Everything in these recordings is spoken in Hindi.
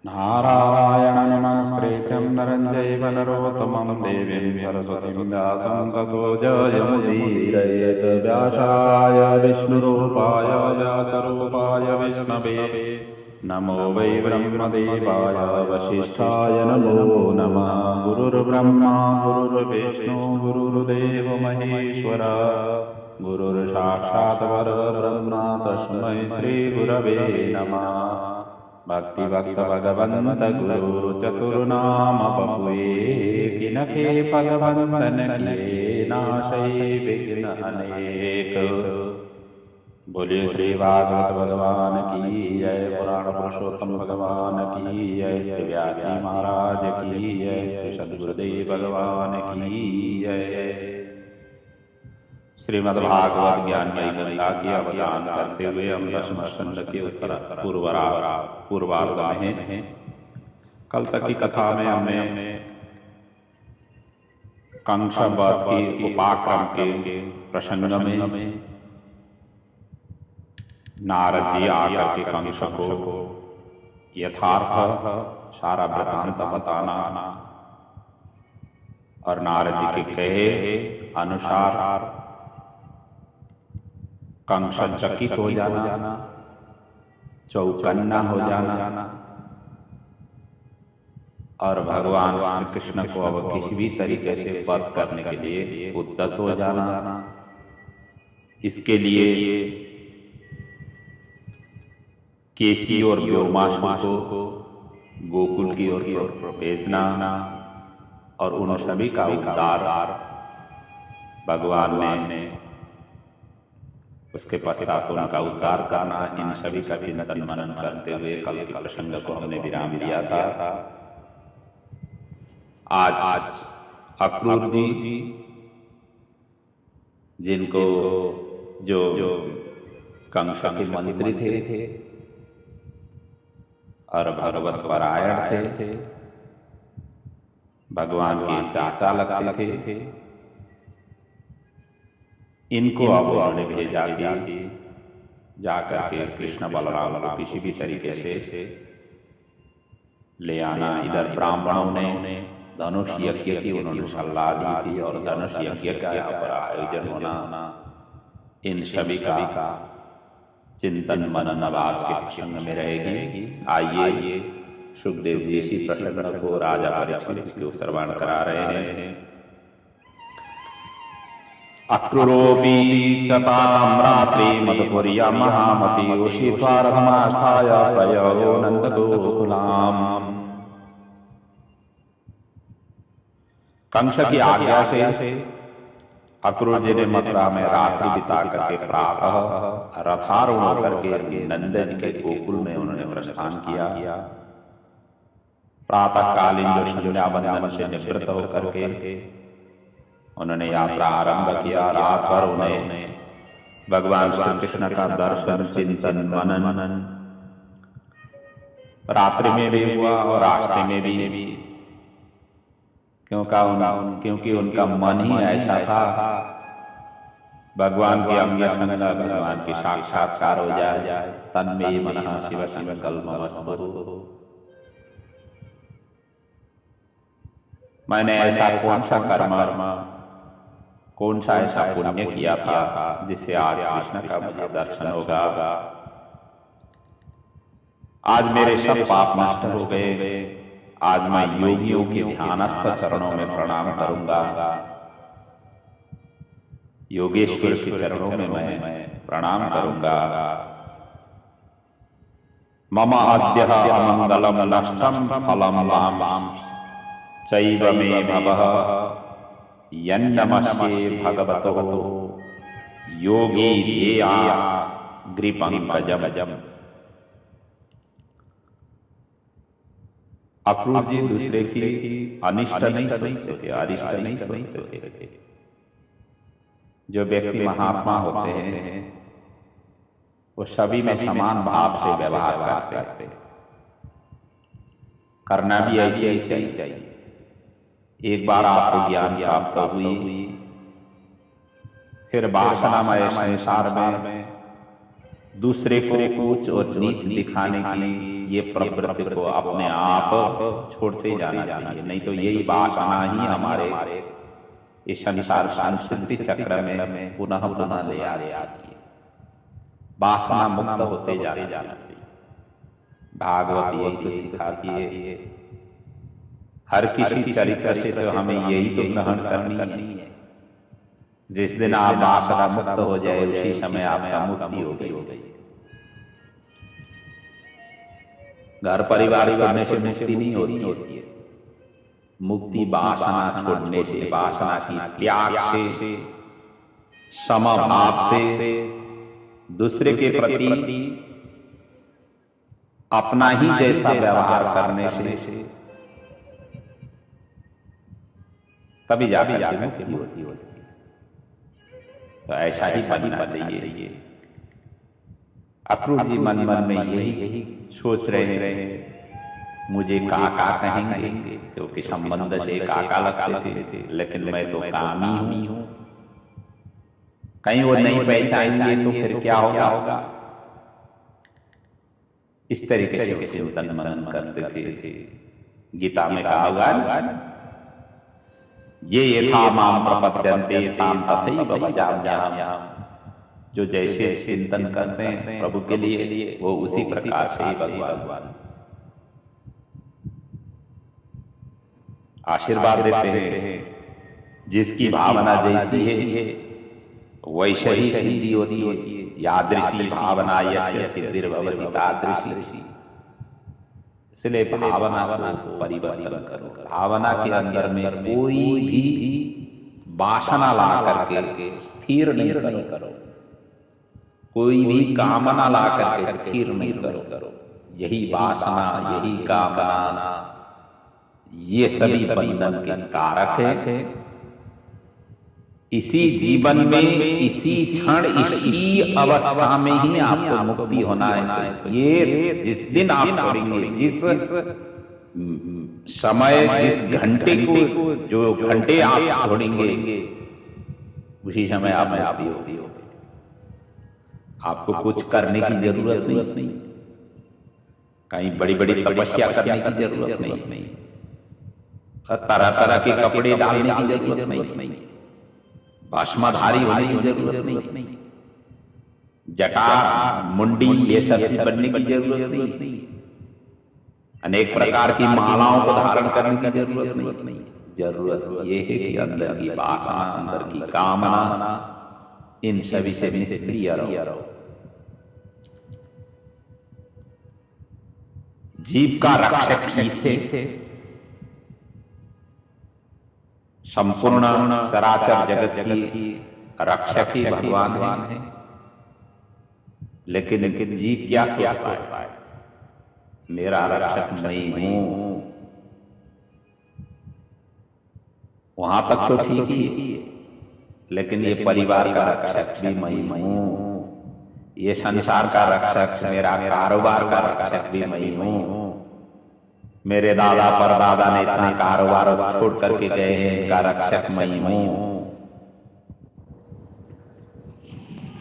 नारायणं नमस्कृत्यं नरं चैव नरोत्तमं देवीं सरस्वतीं व्यासं ततो जयमुदीरयेत्। व्यासाय विष्णुरूपाय व्यासरूपाय विष्णवे नमो वै ब्रह्मदेवाय वसिष्ठाय नमो नमः। गुरुर्ब्रह्मा गुरुर्विष्णु गुरुर्देवो महेश्वरः गुरुर्साक्षात् परब्रह्म तस्मै श्रीगुरवे नमः। भक्ति भक्त भगवंत गुरु चतुर्नाम बपुए किनके भगवंतन किए नाशे विघ्न अनेक। बोलिए श्री भागवत भगवान की जय। पुराण पुरुषोत्तम भगवान की जय। श्री व्यासी महाराज की जय। श्री सद्गुरुदेव भगवान की जय। श्रीमद्भागवत ज्ञानमयी गंगा की अवदान करते हुए हम दशम स्कंद के उत्तर पूर्वार्ध में हैं। कल तक की कथा में हमने कंसवध की उपाक्रम के प्रसंग में नारद जी आकर के कंस को यथार्थ सारा वृतांत बताना और नारद जी के कहे अनुसार कंस चकित हो जाना, चौकन्ना हो जाना और भगवान श्री कृष्ण को अब किसी भी तरीके से वध करने के लिए उद्यत हो जाना। इसके लिए केसी और व्योमासुर को गोकुल की ओर भेजना और उन सभी का उद्धार भगवान ने उसके पश्चात उनका उद्धार करना। इन सभी का चिंतन मनन करते हुए कल के प्रसंग को हमने विराम दिया था। आज अक्रूर जी जिनको जो कंस के मंत्री थे और भगवत परायण थे, भगवान के चाचा लगते थे, इनको अब उन्होंने भेजा कि जाकर के कृष्ण बलराम को किसी भी तरीके से ले आना। इधर ब्राह्मणों ने धनुष यज्ञ की उन्होंने सलाह दी थी और धनुष यज्ञ का यहाँ पर आयोजन होना। इन सभी का चिंतन मनन आज के प्रसंग में रहेगी। आइए सुखदेव जी इसी प्रसंग को राजा परीक्षित को श्रवण करा रहे हैं। अक्रूरोऽपि सतां रात्रिमदपुर्यां महामती उषित्वा रथमास्थाय प्रययो नन्दगोकुलाम्। कंस की आज्ञा से अक्रूर जी ने मथुरा में रात्रि बिता करके प्रातः रथारूढ़ होकर के नंदन के गोकुल में उन्होंने प्रस्थान किया। प्रातःकालीन जो संध्या वंदन से निवृत्त होकर के उन्होंने यात्रा आरंभ किया। रात भर उन्हें भगवान श्री कृष्ण का दर्शन चिंतन मनन रात्रि में भी हुआ और रास्ते में भी, क्योंकि उनका मन ही ऐसा था भगवान के अंग संग भगवान के साक्षात्कार हो जाए। तन्मे मनः शिव संकल्पमस्तु। मैंने ऐसा कौन सा कर्म कौन सा ऐसा पुण्य किया था जिससे आज कृष्ण का मुझे दर्शन होगा। आज मेरे सब पाप नष्ट हो गए। आज मैं योगियों के ध्यानस्थ चरणों में प्रणाम करूंगा। योगेश्वर के चरणों में मैं प्रणाम करूंगा। मम अद्यः अमंगलम नष्टम फलम लाम चैव मे भवः यन्नमस्ये भगवतो योगी ध्येया ग्रीपंकजम। अक्रूर जी दूसरे की अनिष्ट नहीं सोचते थे, अरिष्ट नहीं सोचते थे। जो व्यक्ति महात्मा होते हैं वो सभी में समान भाव से व्यवहार करते, करना भी ऐसे ही चाहिए। एक बार आपको ज्ञान प्राप्त हुई, फिर वासनामय संसार में दूसरे को ऊंच और नीच दिखाने की ये प्रवृत्ति को अपने आप छोड़ते जाना चाहिए, नहीं तो यही वासना ही हमारे इस संसार संस्कृति चक्र में पुनः पुनः ले आती है। वासना मुक्त होते जाना चाहिए। भागवत यही तो सिखाती है, हर किसी चरित्र से तो हमें यही तो ग्रहण करनी है। जिस दिन आप वासना मुक्त हो जाए उसी समय आपका मुक्ति हो गई। घर परिवार छोड़ने से मुक्ति नहीं होती है। मुक्ति वासना छोड़ने से, वासना की त्याग से, समभाव से, दूसरे के प्रति अपना ही जैसा व्यवहार करने से तभी जाकर मुक्ति होती है। तो ऐसा ही बनना चाहिए। अक्रूर जी मन मन में यही सोच रहे हैं, मुझे काका कहेंगे क्योंकि संबंध से काका लगते थे, लेकिन मैं तो कामी हूं, कहीं वो नहीं पहचानेंगे तो फिर क्या होगा। इस तरीके से चिंतन मनन करते थे। गीता में कहा हुआ, ये यथा माम प्रपद्यन्ते ताम तथैव भजाम्यहम्। जो जैसे चिंतन करते हैं प्रभु के लिए, वो उसी प्रकार से ही भगवान आशीर्वाद देते हैं। जिसकी भावना जैसी है वैसे ही सिद्धि होती है। यादृशी भावना यस्य सिद्धिर्भवति तादृशी। इसलिए भावना को परिवर्तन करो। भावना के अंदर में कोई भी वासना ला करके स्थिर नहीं करो, कोई भी कामना ला करके स्थिर नहीं करो। यही वासना, यही कामना, ये सभी बंधन के कारक है। इसी जीवन में, इसी क्षण, इसी अवस्था में ही आपको मुक्ति होना है। तो ये जिस दिन आप छोड़ेंगे, जिस समय, जिस घंटे को, जो घंटे आप छोड़ेंगे, उसी समय आप मुक्ति होती हो। आपको कुछ करने की जरूरत नहीं, कहीं बड़ी बड़ी तपस्या करने की जरूरत नहीं, तरह तरह के कपड़े डालने की जरूरत नहीं, भस्मधारी होने की जरूरत नहीं, जटा मुंडी ये सब बनने की जरूरत नहीं, अनेक प्रकार की मालाओं को धारण करने की जरूरत नहीं। जरूरत ये है कि अंदर की वासना, अंदर की कामना, इन सभी से निष्क्रिय रहो। जीव का रक्षक ईसे संपूर्ण चराचर जगत की रक्षक ही भगवान है। लेकिन जीव क्या सोचता है, मेरा रक्षक मैं हूं। वहां तक तो ठीक ही, लेकिन ये परिवार का रक्षक भी मैं हूं, ये संसार का रक्षक, मेरा कारोबार का रक्षक भी मैं हूं। मेरे दादा परदादा ने इतना कारोबार छोड़ करके गए हैं, इनका रक्षक मैं हूं।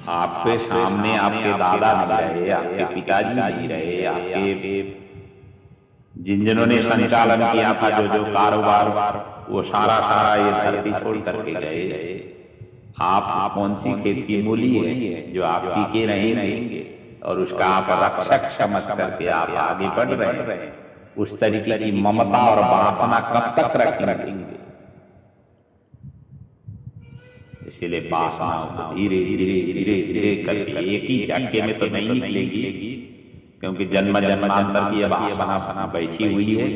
आपके सामने आपके दादा नहीं रहे, आपके पिताजी नहीं रहे, आपके जिन्होंने संचालन किया था जो कारोबार, वो सारा ये धरती छोड़ करके गए। आप कौन सी खेत की मूली है जो आप टिके रहेंगे और उसका आप रक्षक समझ करके आप आगे बढ़ रहे हैं। उस तरीके की ममता और वासना कब तक रखेंगे? इसीलिए वासना को धीरे धीरे करके एक ही झटके में तो नहीं निकलेगी, क्योंकि जन्म जन्मांतर की वासना बैठी हुई है।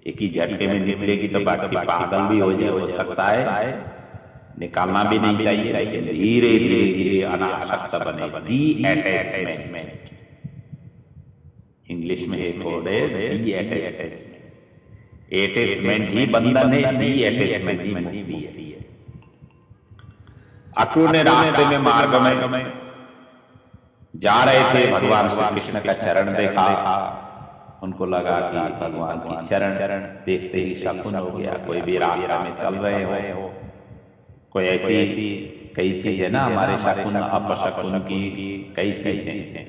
एक ही झटके में निकलेगी तो बाकी पागल भी हो सकता है, निकालना भी नहीं चाहिए। लेकिन धीरे धीरे अनासक्त बने, डी अटैचमेंट, इंग्लिश में एक वर्ड है डी अटैचमेंट। अटैचमेंट ही बंधन है, डी अटैचमेंट ही मुक्ति है। अक्रूर ने रास्ते में मार्ग में जा रहे थे, भगवान श्री कृष्ण का चरण देखा। उनको लगा कि भगवान की चरण देखते ही शकुन हो गया। कोई भी रास्ते में चल रहे हो, कोई ऐसी कई चीजें ना हमारे शकुन अपशकुन की कई चीजें हैं।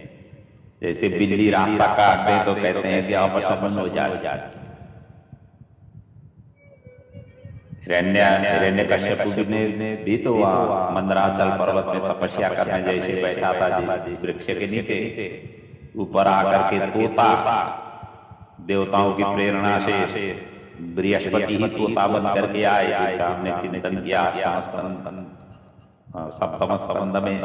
जैसे बिल्ली रास्ता काट दे तो कहते हैं कि अपशकुन हो जाती। हिरण्यकश्यप ने भी तो वहाँ मंदराचल पर्वत में तपस्या करने जैसे बैठा था, जिस वृक्ष के नीचे ऊपर आकर के तोता, देवताओं की प्रेरणा से बृहस्पति ही तोता बन करके आए। हमने चिंतन किया सप्तम स्कंद में,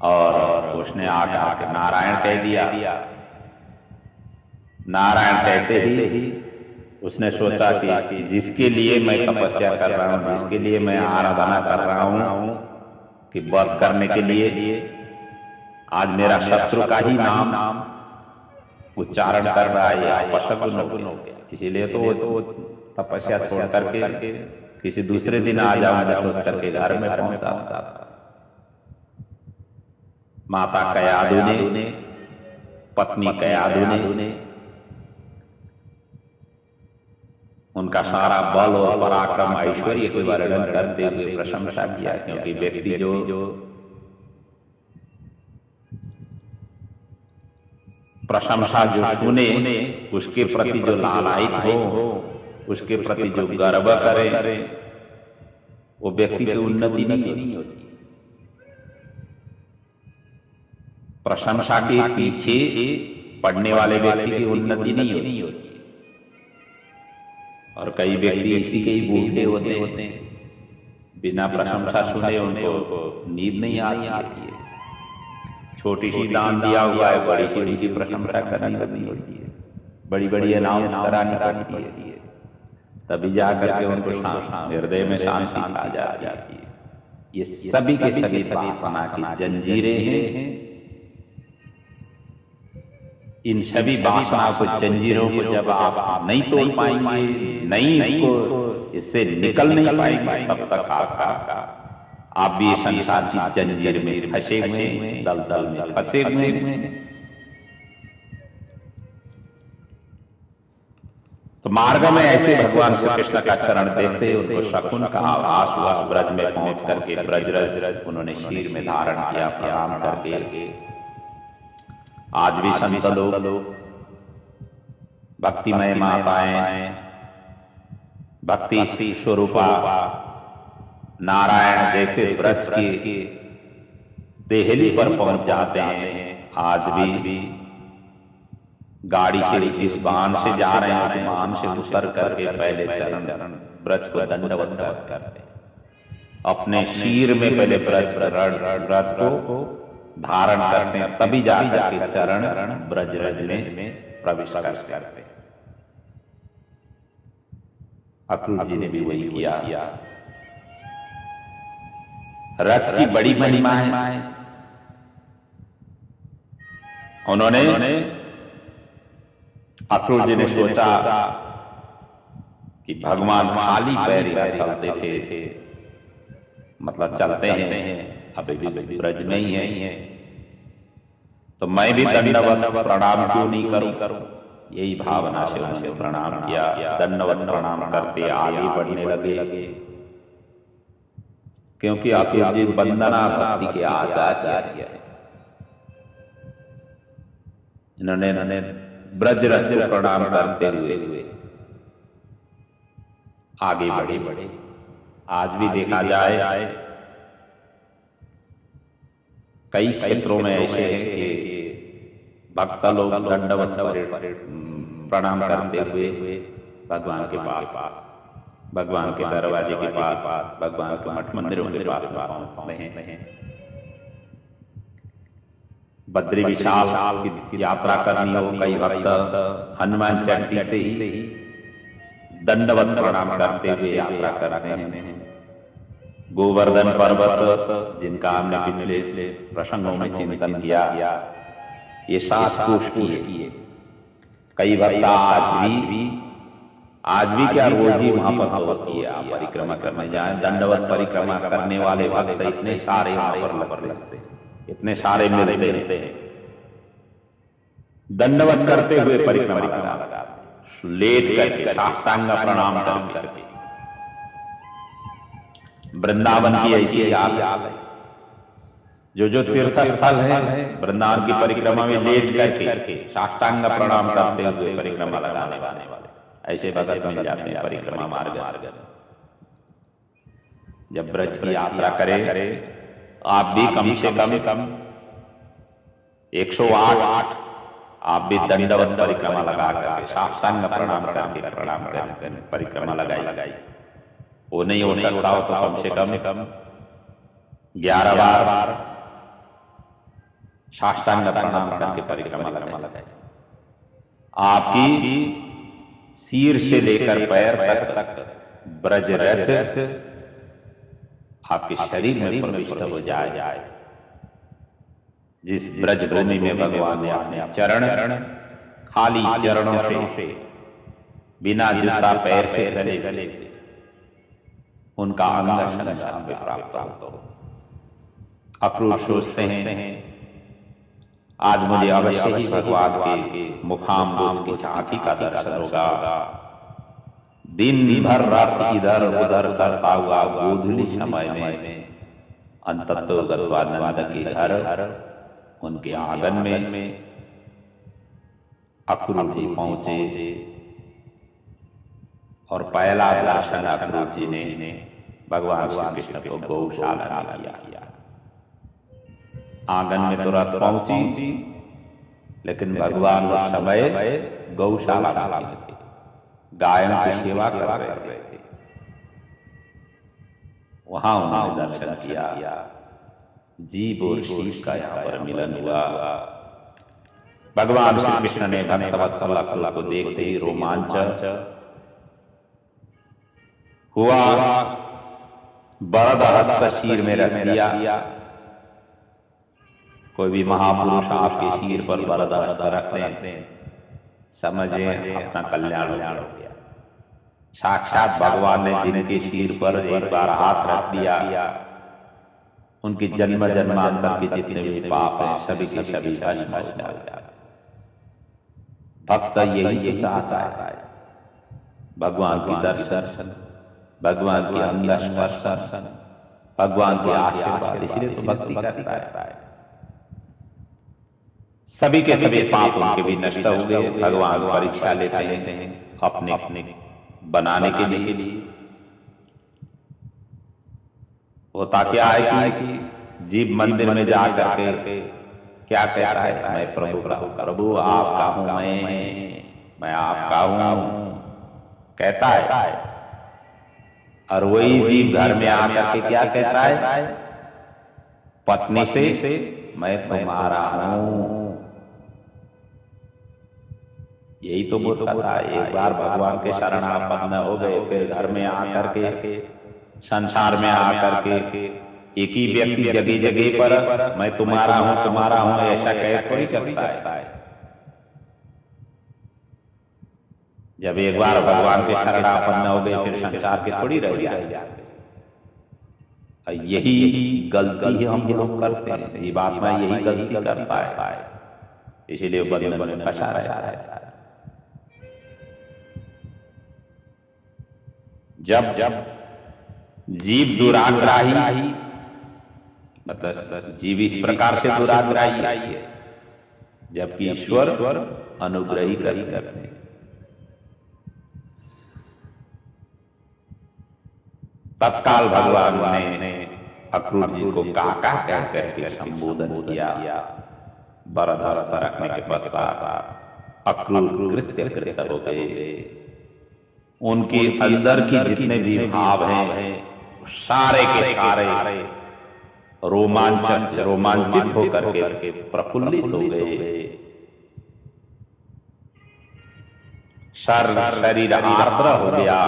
और उसने आकर नारायण कह दिया। नारायण कहते ही उसने सोचा कि जिसके लिए मैं तपस्या कर रहा हूँ, जिसके लिए मैं आराधना कर रहा हूँ कि वध करने के लिए, आज मेरा शत्रु का ही नाम उच्चारण कर रहा है, अपशकुन हो गया। इसीलिए तो तपस्या छोड़ करके किसी दूसरे दिन आ जाऊंगा सोच करके घर में पहुंचा था। माता कयादु ने, पत्नी कयादु ने उनका सारा बल और पराक्रम ऐश्वर्य के वर्णन करते हुए प्रशंसा किया, क्योंकि व्यक्ति जो प्रशंसा जो सुने, उसके प्रति जो लालायित हो, उसके प्रति जो गर्व करे, वो व्यक्ति की उन्नति नहीं होती। प्रशंसा के पीछे पढ़ने वाले व्यक्ति की उन्नति नहीं होती। और कई व्यक्ति इसी के ही भूखे होते हैं, बिना प्रशंसा सुने उनको नींद नहीं आती है। छोटी सी दान दिया हुआ है, बड़ी सी उनकी प्रशंसा करनी होती है, बड़ी बड़ी अनाउंस करानी पड़ती है, तभी जा करके उनको हृदय में शांति आ जाती है। ये सभी के सभी वासना की जंजीरें हैं। इन सभी वासना को, जंजीरों को जब आप नहीं तोड़ पाएंगे, नहीं इससे निकल नहीं पाएंगे, तब तक आप भी संसार की जंजीर में फंसे हुए, दलदल में फंसे हुए। तो मार्ग में ऐसे भगवान श्री कृष्ण का चरण देखते उनको शकुन का आभास हुआ। ब्रज में पहुंच करके ब्रजरज उन्होंने शीर में धारण किया, प्रणाम करके। आज भी संत लोग, भक्तिमय माताएं, भक्ति स्वरूपा नारायण जैसे ब्रज की देहली पर पहुंच जाते हैं। आज भी गाड़ी से जिस वाहन से जा रहे हैं, उस वाहन से उतर करके पहले चरण ब्रज को दंडवत करते हैं। अपने शीर में पहले ब्रज को धारण करते हैं, तभी जाकर के चरण ब्रजरज में प्रवेश करते हैं। अक्रूर जी ने भी वही किया। रथ की बड़ी महिमा है। उन्होंने, अक्रूर जी ने सोचा कि भगवान खाली पैर चलते थे, मतलब चलते हैं, अभी भी ब्रज में ही है, तो मैं भी दंडवत प्रणाम क्यों नहीं करूं। यही भावना से उन्होंने प्रणाम किया। दंडवत प्रणाम करते आगे बढ़ने लगे, क्योंकि अक्रूर जी वंदना भक्ति के आचार्य है। इन्होंने ब्रजरज को प्रणाम करते हुए आगे बढ़े। आज भी देखा जाए कई क्षेत्रों में ऐसे हैं कि भक्त लोग दंडवत प्रणाम करते हुए भगवान के पास, भगवान के दरवाजे के पास, भगवान के मठ मंदिरों के पास पहुंचते हैं। बद्री विशाल की यात्रा करनी हो, कई भक्त हनुमान चंडी से ही दंडवत प्रणाम करते हुए यात्रा करते हैं। गोवर्धन पर्वत, जिनका हमने पिछले प्रसंगों में चिंतन किया, ये 7 कोष की है। कई भक्त आज भी क्या रोज ही वहां पर होती है। आप परिक्रमा करने जाए, दंडवत परिक्रमा करने वाले भक्त इतने सारे वहां पर लगते हैं, इतने सारे मिलते हैं। दंडवत करते हुए परिक्रमा लेट करके साष्टांग प्रणाम करके वृंदावन की ऐसी हाल है। जो तीर्थ स्थल है वृंदावन की परिक्रमा में लेट करके साष्टांग प्रणाम करते हुए परिक्रमा लगाने वाले ऐसे भगत मिल जाते हैं परिक्रमा मार्ग। जब ब्रज की यात्रा करे आप भी कम से कम 108 आप भी दंडवत परिक्रमा लगा करके साष्टांग प्रणाम करके परिक्रमा लगाई। वो नहीं हो सकता हो तो कम से कम 11 बार साष्टांग प्रणाम करके परिक्रमा लगाई। आपकी सिर से लेकर पैर तक ब्रज रज आपके शरीर में प्रविष्ट हो जाए। जिस ब्रज भूमि में भगवान ने अपने चरण खाली चरणों से बिना जूता पैर से चले उनका अंग संसार में प्राप्त हो। अक्रूर सोचते हैं आज मुझे अवश्य ही भगवान के मुखाम्बोज की झांकी का दर्शन होगा। दिन भर रात इधर उधर करता हुआ गोधूली समय में अंततो गत्वानंद के घर उनके आंगन में अक्रूर जी पहुंचे और पहला दर्शन अक्रूर जी ने भगवान श्री कृष्ण को गौशाला में किया। आंगन में तुरंत पहुंची लेकिन भगवान उस समय गौशाला में थे, गायों की सेवा कर रहे थे। वहां उन्होंने दर्शन किया। जीव और शिव का यहाँ पर मिलन हुआ। भगवान श्री कृष्ण ने भक्तवत्सल अक्रूर को देखते ही रोमांच हुआ, बरद हस्त शीर में रख दिया। कोई भी महापुरुष आपके शीर पर बरद हस्त रखते हैं समझे अपना कल्याण हो गया। साक्षात भगवान ने जिनके शीर पर एक बार हाथ रख दिया उनकी जन्म जन्मांतर के जितने भी पाप हैं सभी के सभी भस्म हो जाते। भक्त यही तो चाहता है, भगवान की दर्शन, भगवान के अंग स्पर्श, भगवान के आशीर्वाद, इसलिए तो भक्ति करता है। सभी के सभी पाप उनके भी नष्ट हो गए। भगवान परीक्षा लेते हैं अपने बनाने के लिए। होता क्या है कि जीव मंदिर में जा करके क्या कहता है, मैं प्रभु आपका हूं, मैं आपका हूं कहता है। और वही जीव घर में आकर के क्या कहता है, पत्नी से मैं तुम्हारा हूं। यही तो बोलता था। एक बार भगवान के शरणापन्न हो गए, फिर घर में आकर के संसार में आकर के एक ही व्यक्ति जगह जगह पर मैं तुम्हारा हूं ऐसा कह थोड़ी सकता है। जब एक बार भगवान के शरणापन्न हो गए फिर संसार के थोड़ी रह जाते। यही गलती हम लोग करते हैं, जीवात्मा यही गलती करता है, इसीलिए बंधन में फंसा रहता है। जब जीव दुराग्राही, मतलब जीव इस प्रकार से दुराग्राही है, जबकि ईश्वर अनुग्रही करते हैं। तत्काल भगवान ने अक्रूर जी को काका कह करके संबोधन किया। बरद हस्त रखने के पश्चात अक्रूर कृत्य हो गए। उनके अंदर की जितने भी भाव हैं सारे के सारे रोमांचित होकर के प्रफुल्लित हो गए। शरीर आर्द्र हो गया,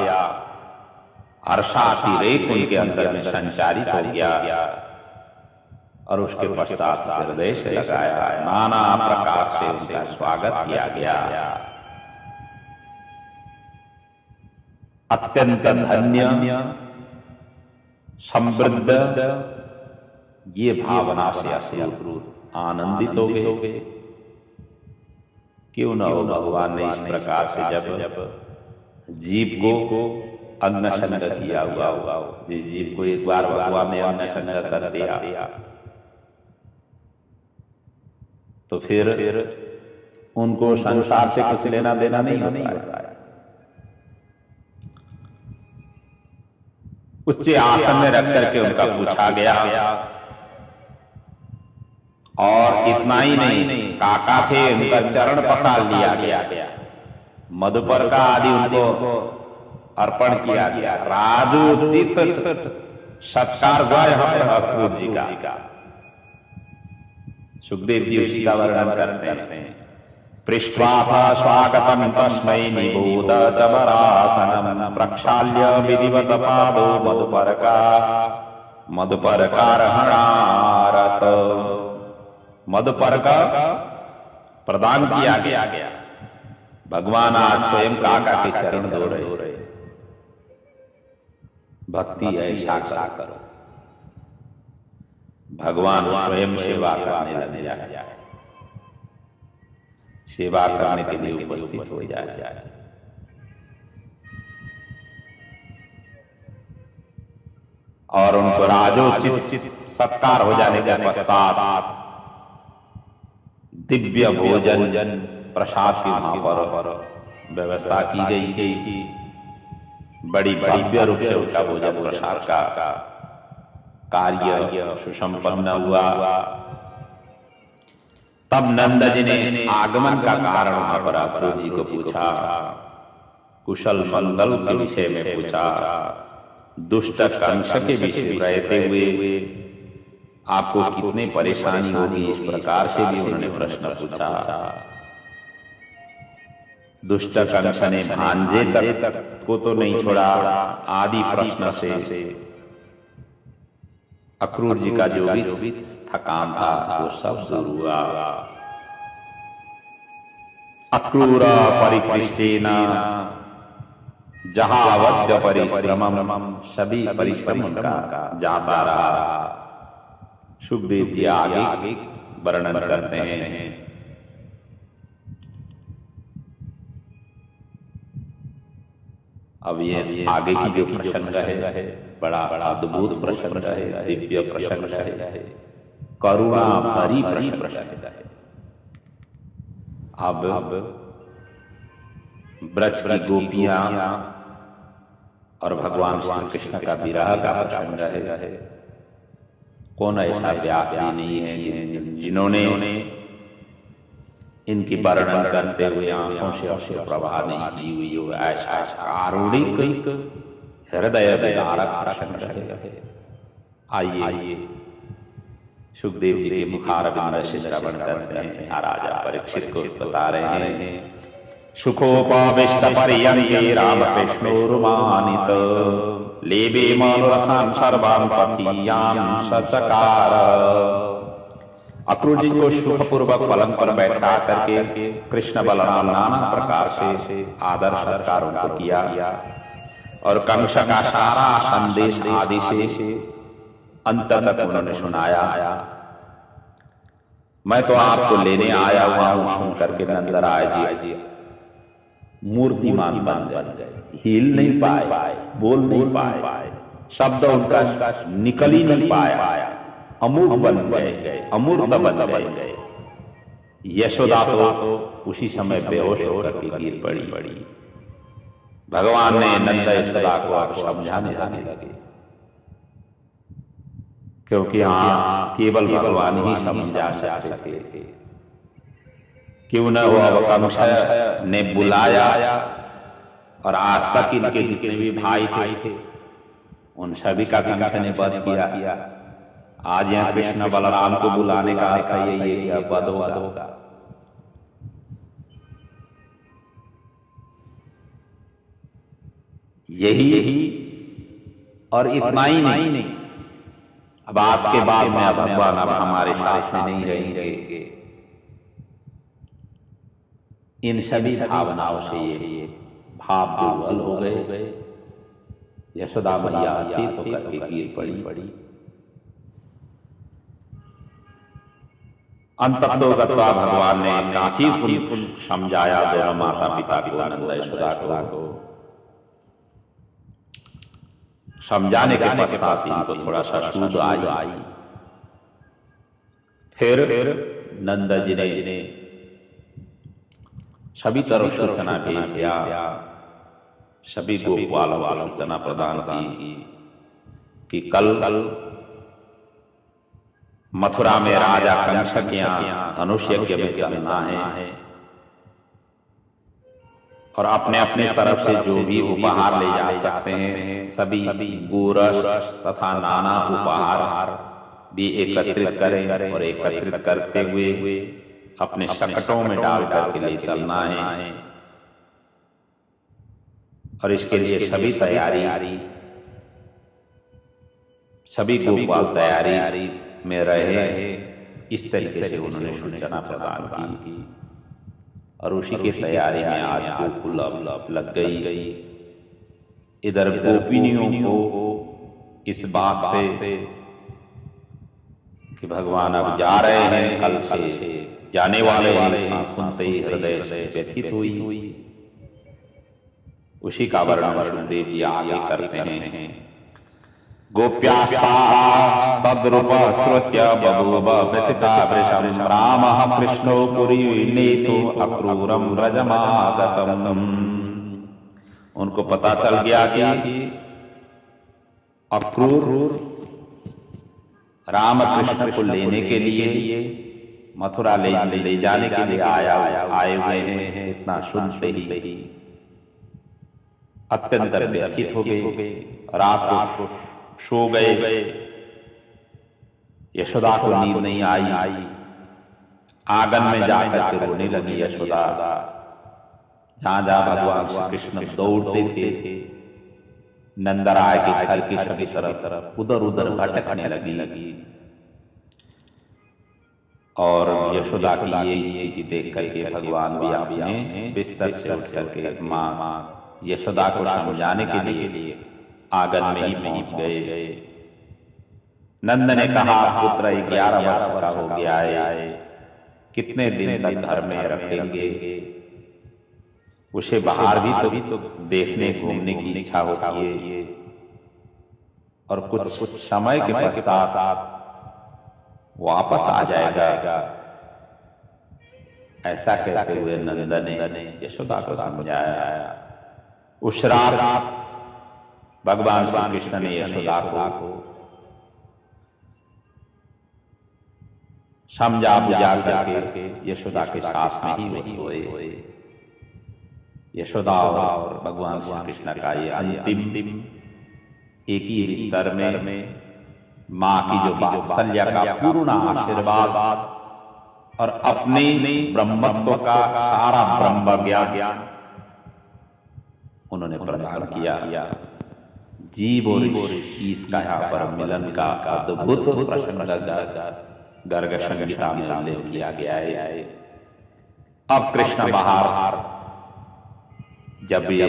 हर्षातिरेक उनके अंदर में संचारित हो गया। और उसके पश्चात हृदय से लगाया, नाना प्रकार से उनका स्वागत किया गया। अत्यंत धन्य समृद्ध ये भावना से अक्रूर आनंदित हो गए। क्यों न हो, भगवान ने इस प्रकार से जब जीव को अग्न संग किया हुआ, जिस जीव को एक बार भगवान ने अग्न संग कर दिया तो फिर उनको संसार से कुछ लेना देना नहीं होता है। उच्च आसन में रख करके उनका पूछा गया, और इतना ही नहीं, काका थे उनका चरण पकड़ लिया गया, मधुपर का आदि उनको अर्पण किया गया, राजोचित सत्कार हुआ यहाँ पर अक्रूर जी का। सुखदेव जी उसी का वर्णन करते हैं। पृष्ठवा स्वागतम तस्मै निबोध चमरासनम प्रक्षाल्य विधिवत पादो मधुपर का हरारत। मधुपर का प्रदान किया गया। भगवान आज स्वयं काका के चरण धो रहे। भक्ति ऐसा करो, भगवान स्वयं सेवा करने लग जाए, सेवा करने के लिए उपस्थित हो जाए। और उनको राजोचित सत्कार हो जाने के पश्चात दिव्य भोजन प्रसाद की वहां पर व्यवस्था की गई थी। बड़ी भव्य रूप से उनका भोजन प्रसाद का कार्य सुसंपन्न हुआ। तब नंद जी ने आगमन का कारण वहां पर अक्रूर जी को पूछा, कुशल मंगल के विषय में पूछा, दुष्ट कंस के विषय रहते हुए आपको कितनी परेशानी होगी, इस प्रकार से भी उन्होंने प्रश्न पूछा। दुष्ट कंस ने भांजे तक को तो नहीं छोड़ा, आदि प्रश्न से अक्रूर जी का जो भी थकान था वो सब दूर हुआ। अक्रूर परिकृष्टेन जहावद्य परिश्रमम, सभी परिश्रम उनका जाता रहा। सुखदेव जी आगे वर्णन करते हैं। अब ये आगे की जो प्रसंग है बड़ा अद्भुत प्रसंग है, दिव्य प्रसंग है, करुणा भरी प्रसंग है। अब ब्रज की गोपियां और भगवान श्री कृष्ण का विरह का प्रसंग है। कौन ऐसा व्यासी नहीं है जिन्होंने इनकी वर्णन करते हुए आंखों से अश्रु प्रवाह नहीं की हुई हो। ऐसा कारुणिक हृदय विदारक प्रसंग है। आइए सुखदेव जी के मुखारविंद से श्रवण करते हैं। राजा परीक्षित को बता रहे हैं, सुखोपविष्ट पर्यंके रामकृष्णोरुमानित लेबे मनोरथान सर्वान् पथीयान सचकार। अक्रूर जी को सुखपूर्वक पलंग पर बैठा करके कृष्ण बलराम नाना प्रकार से आदर सत्कार उनको किया और कंस का सारा संदेश आदि से अंत तक उन्होंने सुनाया। मैं तो आपको लेने आया हुआ हूं, सुन करके नंदराय जी मूर्तिमान बन गए, हिल नहीं पाए, बोल नहीं पाए, शब्द उनका निकल ही नहीं पाया, अमूर्त बन गए, अमूर्त बन गए। यशोदा तो उसी समय बेहोश होकर के गिर पड़ी। भगवान ने नंद यशोदा को आप समझाने लगे, क्योंकि हाँ केवल भगवान ही समझा सकते थे। क्यों न वो अब कंस ने बुलाया और आज तक इनके जितने भी भाई थे उन सभी का कंस ने वध किया। आज यहाँ कृष्ण बलराम को बुलाने का अर्थ यही है कि अब वध होगा। यही और इतना ही नहीं, अब आज के बाद में भगवान अब हमारे साथ में नहीं रहेंगे। इन सभी भावनाओं से ये भाव दुर्बल हो गए। यशोदा मैया अचेत होकर के गिर पड़ी। अंततोगत्वा भगवान ने काफी समझाया दोनों माता पिता को, नंद यशोदा को। समझाने के पश्चात इनको थोड़ा सा सूझ आई। फिर नंद जी ने सभी तरफ सूचना भेज दिया, सभी गोपालों को सूचना प्रदान की कि कल मथुरा में राजा कंस के यहाँ धनुष यज्ञ में चलना है और अपने अपने तरफ से जो भी उपहार ले जा सकते हैं सभी गोरस तथा नाना उपहार भी एकत्रित करें और एकत्रित करते हुए अपने शकटों में डाल करके ले चलना है। और इसके लिए सभी तैयारी, सभी गोपाल तैयारी में रहे, इस तरीके से उन्होंने सूचना प्रदान की। और उसी की तैयारी में आज गोकुल लग गई। इधर गोपिनियों को इस बात से कि भगवान अब जा रहे हैं, कल से जाने वाले हैं, सुनते ही हृदय से व्यथित हुई। उसी का वर्णन सुखदेव जी आगे करते हैं। गोप्यास्तास्तद्रूपश्रुत्य बभूव व्यथिता वृषं रामः कृष्णो पुरीनेतु अक्रूरं व्रजमागतम्। उनको पता चल गया कि अक्रूर राम कृष्ण को लेने के लिए मथुरा ले जाने के लिए आए हुए हैं। इतना सुनते ही अत्यंत व्यथित हो गए, रात को सो गए। यशोदा को नींद नहीं आई, आंगन में जाकर के रोने लगी यशोदा। जहां जहां भगवान श्री कृष्ण दौड़ते थे, नंदराय के घर की सभी तरफ उधर उधर भटकने लगी। और यशोदा की ये स्थिति देख करके भगवान भी अपने बिस्तर से उठ करके मां यशोदा को समझाने के लिए आंगन में ही पहुंच गए। नंद ने कहा, पुत्र 11 वर्ष का हो गया है, कितने दिन तक घर में रखेंगे? उसे बाहर भी तो देखने घूमने की इच्छा होती है। और कुछ समय के पश्चात वापस आ जाएगा। ऐसा कहते हुए नंद ने यशोदा को समझाया। उस रात भगवान श्री कृष्ण ने यशोदा को समझा बुझा करके यशोदा के साथ में ही वो सोए। यशोदा और भगवान श्री कृष्ण का ये अंतिम एक ही बिस्तर में मां की जो वात्सल्य का पूर्ण आशीर्वाद और अपने ब्रह्मत्व का सारा ब्रह्म ज्ञान उन्होंने प्रदान किया। जीव और ईश का यहाँ पर मिलन का अद्भुत प्रसंग गर्ग संहिता में उल्लेख किया गया है। अब कृष्ण बाहर जब ये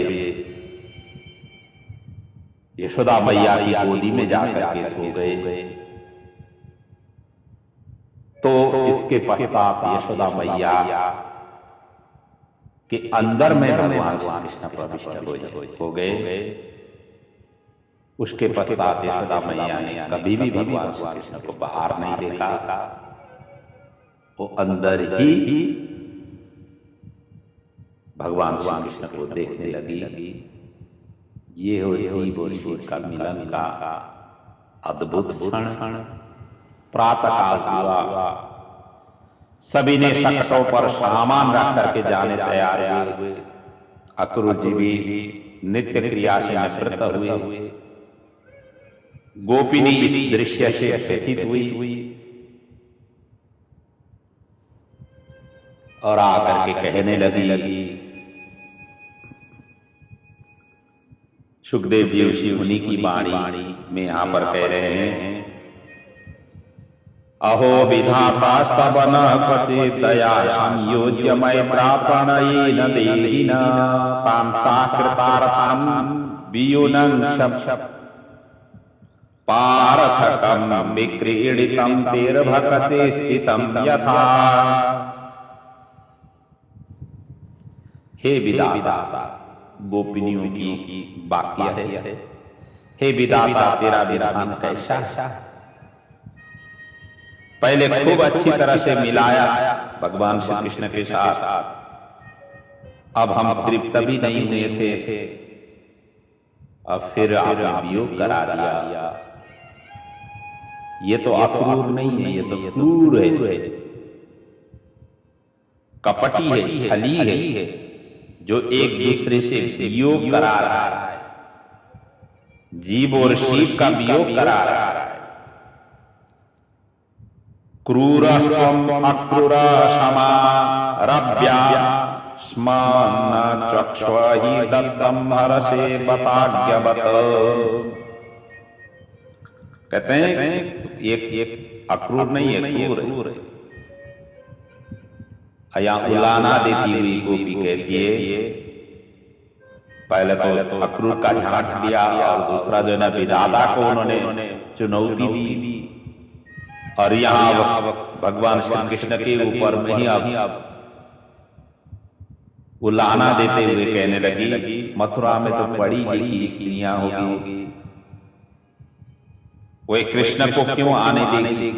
यशोदा मैया की गोदी में जाकर के सो गए तो इसके पश्चात यशोदा मैया के अंदर में भगवान श्री कृष्ण प्रविष्ट हो गए। उसके पश्चात यशोदा मैया ने कभी भी भगवान श्री कृष्ण को बाहर नहीं देखा, वो अंदर ही भगवान श्री कृष्ण को देखने लगी। ये हो जीव और शिव का मिलन का अद्भुत क्षण। प्रातः काल हुआ, सभी ने शकटों पर सामान रख करके जाने तैयार हुए। अक्रूर जी भी नित्य क्रिया से निवृत्त हुए। गोपिनी इस दृश्य से व्यथित हुई और आकर के कहने लगी। सुखदेव जी ऋषि मुनि की वाणी में यहाँ पर कह रहे हैं, अहो विधातास्तव न क्वचित् दया संयोज्य मय प्रापणयेन देहिना तां साकृतार्थं वियुनं शप पार्थकं विक्रीडितं तेर्भकचे स्थितं यथा। हे विधाता, गोपिनियों की वाक्य है, हे विधाता तेरा विधान कैसा? पहले खूब अच्छी तरह से मिलाया भगवान श्री कृष्ण के साथ, अब हम तृप्त भी नहीं हुए थे, अब फिर आपने वियोग करा दिया। ये तो अक्रूर नहीं है, ये तो क्रूर है, कपटी है, छली है, जो एक दूसरे से वियोग करा रहा है, जीव और शिव का वियोग करा रहा है। क्रूरस्त्वम् अक्रूर क्षमा रव्या स्मन् चक्ष्वहि दत्तम् हरसे बताज्ञवत्। कहते हैं एक अक्रूर नहीं है, क्रूर है। या उलाना देती हुई गोपी कहती है, पहले तो अक्रूर का झांक दिया और दूसरा जो है ना विधाता को उन्होंने चुनौती दी, और यहाँ भगवान श्री कृष्ण के ऊपर में ही अब उलाना देते हुए कहने लगी, मथुरा में तो पढ़ी लिखी स्त्रियां होगी, वो कृष्ण को क्यों आने देगी?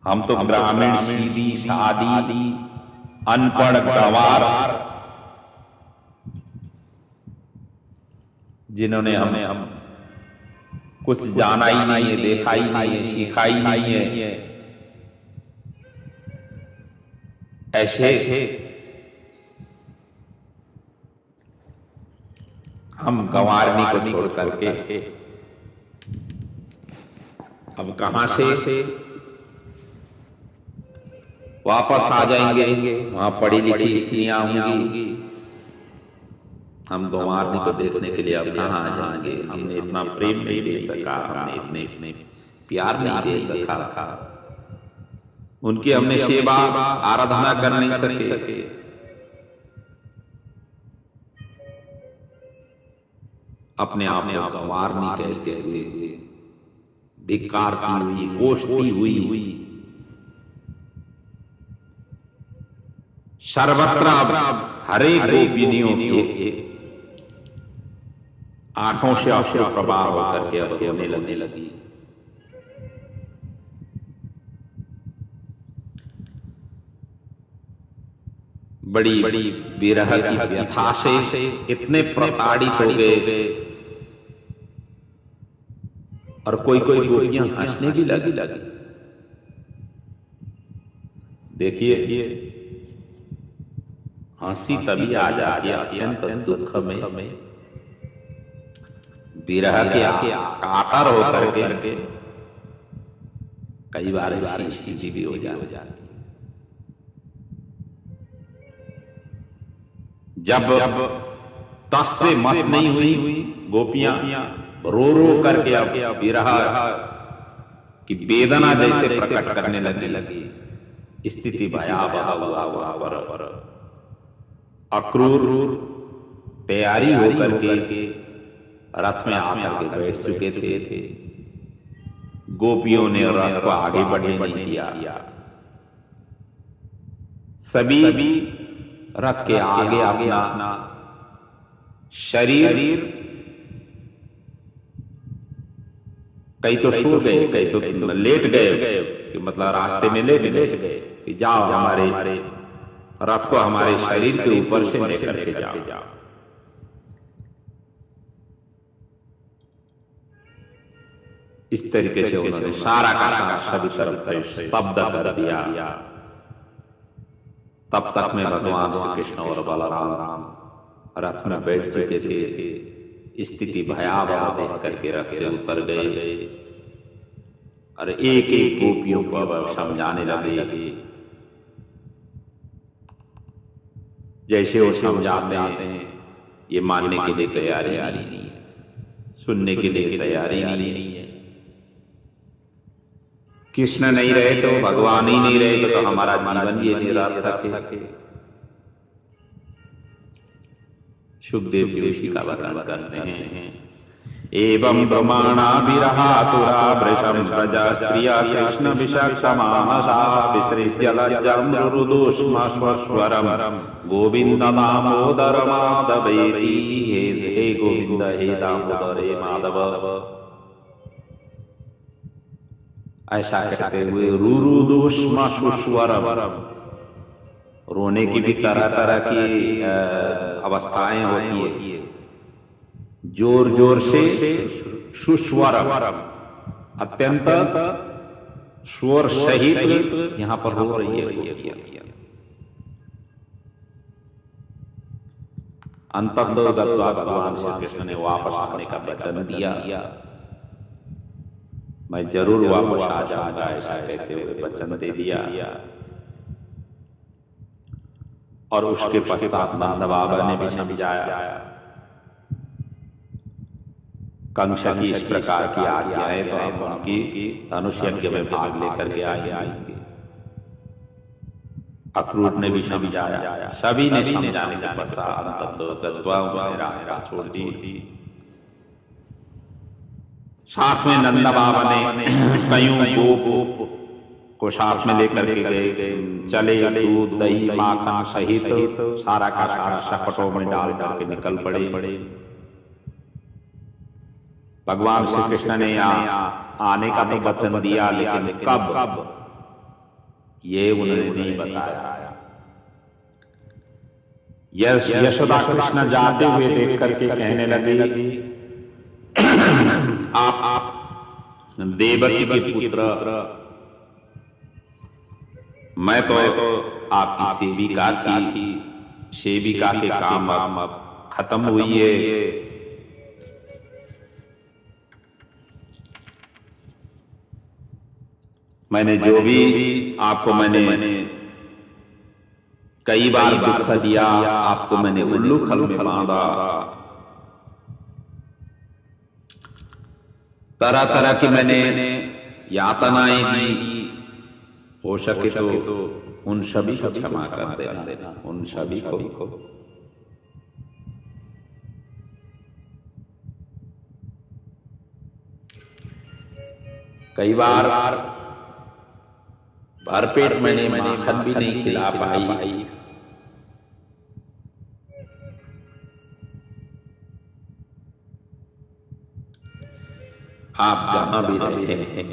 हम तो ग्रामीण सीधी सादी अनपढ़ गंवार, जिन्होंने हम कुछ जाना ही नहीं है, देखा ही नहीं है, सीखा ही नहीं है, ऐसे हम गंवारनी को छोड़ करके अब कहां से वापस आ जाएंगे? वहां पढ़ी लिखी स्त्रियां होंगी, हम गंवारनी को देखने के लिए अब कहाँ आ जाएंगे? हमने इतना प्रेम नहीं दे सका, हमने इतने प्यार नहीं दे सका, उनकी हमने सेवा आराधना कर नहीं सके। अपने आप को गंवारनी कहते हुए धिक्कार की हुई, कोष्ठी हुई, सर्वत्र हरे गोपिनियों के आंखों से अश्रु प्रवाह होकर के अब रोने लगने लगी। बड़ी विरह की व्यथा से इतने प्रताड़ित हो गए, और कोई गोपियां हंसने भी लगी। देखिए हंसी तभी आ जाती है अत्यंत दुख में, विरह के कातर होकर के कई बार ऐसी स्थिति भी हो जाती है। जब तस से मस नहीं हुई गोपियां, रो करके अब विरह की वेदना जैसे प्रकट करने लगी, स्थिति भयावह हुआ वहां पर। अक्रूर तैयारी होकर के रथ में आकर के बैठ चुके थे, गोपियों ने रथ को आगे बढ़ने नहीं दिया, सभी रथ के आगे अपना शरीर, कई तो सो गए, कई तो लेट गए, कि मतलब रास्ते में लेट गए कि जाओ हमारे रथ को हमारे शरीर के ऊपर से लेकर के जाओ। इस तरीके से उन्होंने सारा का सारा सभी तरफ स्तब्ध कर दिया। तब तक में भगवान श्री कृष्ण और बलराम रथ में बैठ चुके थे। स्थिति भयावह देख करके रथ से उतर गए और एक एक गोपियों को समझाने लगे। जैसे वो समझाते हैं ये मानने के लिए तैयारी नहीं है, सुनने के लिए तैयारी नहीं है। कृष्ण नहीं रहे तो, भगवान ही नहीं रहे तो हमारा जीवन भी निरर्थक है। सुखदेव जी उसी का वर्णन करते हैं। एवं ब्रह्माणा विरहातुरा वृषं प्रजा स्त्रिया कृष्ण विषक्तमानसा विसृज्य लज्जं रुरुदुष्मश्वरं गोविंद दामोदर माधवेति। हे गोविंद हे दामोदर हे माधव, ऐसा कहते हुए रुरुदुष्मश्वरम, रोने की भी तरह तरह की अवस्थाएं होती है। जोर जोर से सुस्वरम, अत्यंत स्वर सहित यहां पर हो रही है। अंततः गत्वा भगवान श्री कृष्ण ने वापस आने का वचन दिया, मैं जरूर वापस आ जाऊंगा, ऐसा कहते हुए वचन दे दिया। और उसके पश्चात नंद बाबा ने भी समझाया, कंस की इस प्रकार की आज्ञाएं तो हम उनकी धनुष यज्ञ में भाग लेकर के आएंगे। अक्रूर ने भी समझाया, सभी ने समझाने के पश्चात अंततः उन्होंने रास्ता छोड़ दी। साथ में नंद बाबा ने कईयों गोप को साथ में लेकर के गए, चले दूध दही माखन सहित सारा का सारा शपटों में डाल करके निकल पड़े। भगवान श्री कृष्ण ने आने का तो वचन दिया, लेकिन कब ये उन्होंने नहीं बताया। यशोदा कृष्ण जाते हुए देख करके कहने लगे, आप देवकी के पुत्र, मैं तो आपकी सेविका के काम अब खत्म हुई है। मैंने जो भी आपको मैंने कई बार दुख दिया, आपको मैंने उल्लू खल में बांधा, तरह तरह की मैंने यातनाएं दी, हो सके तो उन सभी को क्षमा कर देना, उन सभी को। कई बार भरपेट मैंने माखन भी नहीं खिला पाई, आप जहां भी रहे हैं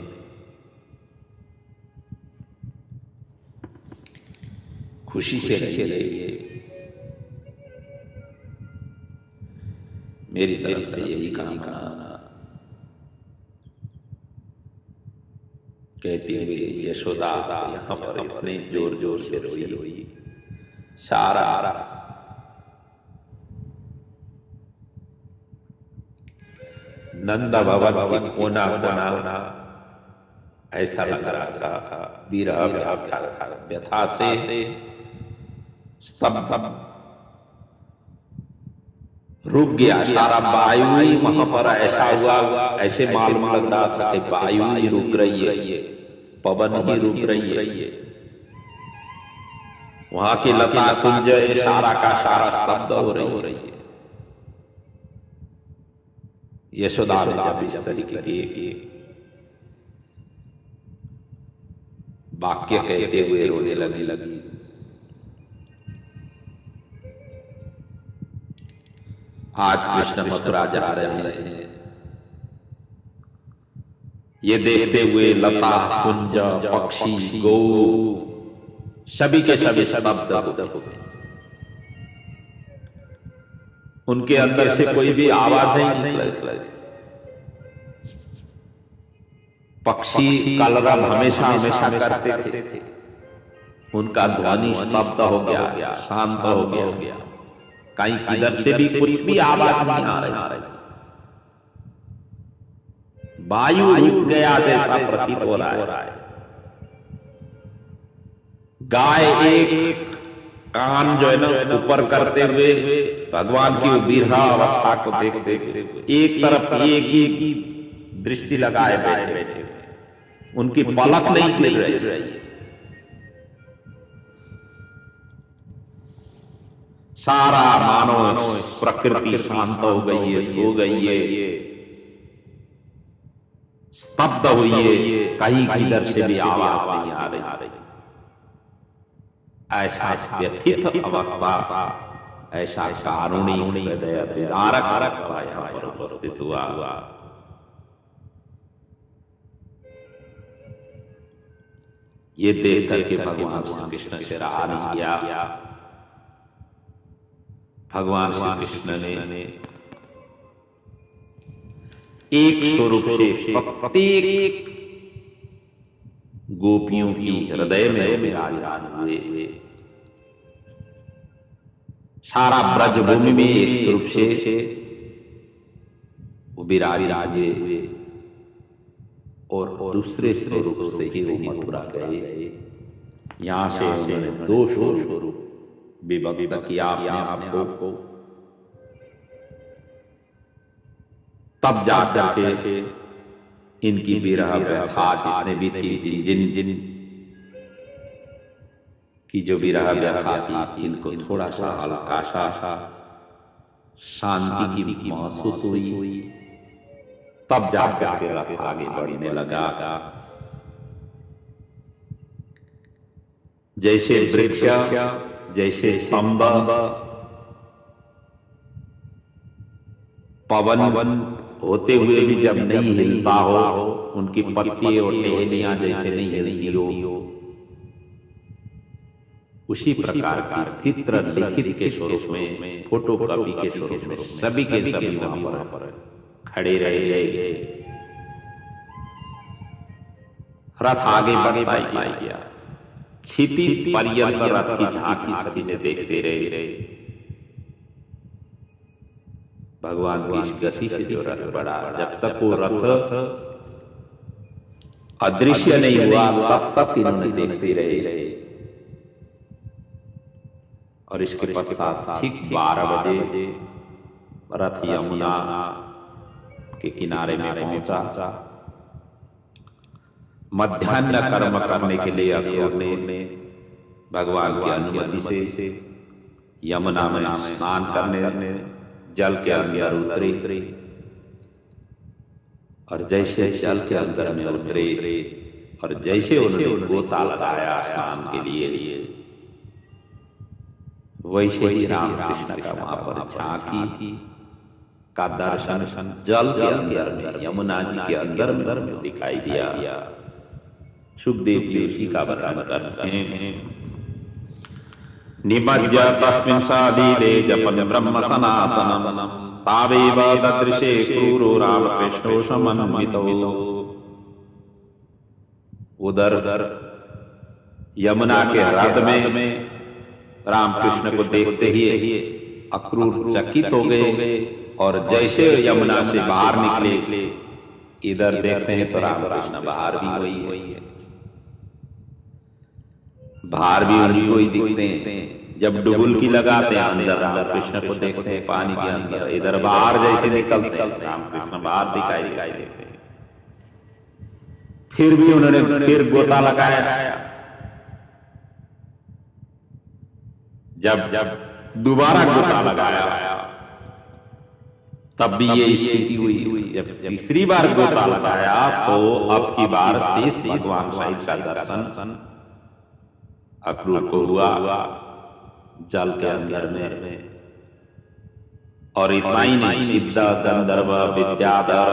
खुशी से रहिए, मेरी तरफ से यही कामना कहते हुए यशोदा यहाँ पर अपने जोर जोर से रोई। सारा नंद भवन की कोना कोना ऐसा लग रहा था, विरह व्यथा से स्तब्ध रुक गया सारा वायु ही वहां पर। ऐसा हुआ, ऐसे मालूम लग रहा था कि वायु ही रुक रही है, पवन ही रुक रही है, वहां की लता कुंज सारा का सारा स्तब्ध हो रही है। यशोदा ने जब इस तरीके के वाक्य कहते हुए रोने लगी। आज कृष्ण मथुरा जा रहे हैं, ये देखते हुए लता कुंज पक्षी गौ सभी के सभी स्तब्ध हो गए। उनके अंदर से कोई भी आवाज नहीं निकल। पक्षी कलरव हमेशा हमेशा करते थे, उनका ध्वनि स्तब्ध हो गया, शांत हो गया। कहीं किधर से भी कुछ भी आवाज नहीं आ रही, वायु रुक गया जैसा प्रतीत हो रहा है। गाय एक कान जो है ना ऊपर करते हुए भगवान की विरह अवस्था को देखते हुए एक तरफ एक ही दृष्टि लगाए बैठे, उनकी पलक नहीं खुल रही। सारा मानो प्रकृति शांत हो गई है, सो गई है। स्तब्ध हुई, कहीं किधर से भी आवाज नहीं आ रही। ऐसा व्यथित अवस्था, ऐसा कारुणी हृदय विदारक अवस्था यहाँ पर उपस्थित हुआ। ये देख करके भगवान श्री कृष्ण से रहा नहीं गया। भगवान श्री कृष्ण ने एक स्वरूप से प्रत्येक गोपियों की हृदय में विराजमान हुए। सारा ब्रजभूमि में एक स्वरूप से वो विराजित हुए और दूसरे स्वरूप से ही वो मथुरा गए। यहां से उन्होंने दो स्वरूप विभक्त किया अपने आप को। तब जाकर के इनकी विरह व्यथा जितने भी थी, जिन की जो विरह व्यथा थी, इनको थोड़ा सा हल्का सा शांति की महसूस हुई। तब जाकर के रथ आगे बढ़ने लगा। जैसे वृक्ष, जैसे स्तंभ पवन होते हुए भी जब नहीं हिलता हो, उनकी पत्ती और टहनियां जैसे नहीं हिलती हो, उसी प्रकार का चित्र लिखित के स्वरूप में, फोटोकॉपी के स्वरूप में सभी के सभी वहां पर खड़े रहे। रथ आगे बढ़ता ही गया। क्षितिज पर्यंत रथ की झांकी सभी से देखते रहे। भगवान की इस गति से जो रथ बढ़ा, जब तक वो रथ अदृश्य नहीं हुआ तब तक इन्होंने देखते रहे। और इसके पश्चात ठीक 12 बजे रथ यमुना के किनारे में पहुंचा। मध्याह्न कर्म करने के लिए अक्रूर ने भगवान की अनुमति से यमुना में स्नान करने जल के अंदर उतरे। और जैसे जल के अंदर में उतरे और जैसे उन्होंने गोता लगाया स्नान के लिए, वैसे ही राम कृष्ण का वहां पर झांकी का दर्शन जल के अंदर में, यमुना जी के अंदर में दिखाई दिया। सुखदेव जी उसी का वर्णन करते हैं। निमज्य तस्मिन् सादीले जपन् ब्रह्म सनातनम् तावेव ददृशे क्रूरो रामकृष्णो समन्वितो। उधर यमुना के हृदय में रामकृष्ण को देखते ही अक्रूर चकित हो गए। और जैसे यमुना से बाहर निकले, इधर देखते हैं तो रामकृष्ण बाहर भी वही है, बाहर भी उनको ही दिखते हैं। जब डुबुलकी लगाते हैं अंदर रामकृष्ण को देखते हैं पानी के अंदर, इधर बाहर जैसे निकलते हैं रामकृष्ण बाहर दिखाई देते हैं। फिर भी उन्होंने फिर गोता लगाया। जब दोबारा गोता लगाया तब भी ये स्थिति हुई। जब तीसरी बार गोता लगाया तो अब की बार शेष भगवान सहित का दर्शन अक्रूर को हुआ जल के अंदर में। और इतना ही नहीं, सिद्ध गंधर्व विद्याधर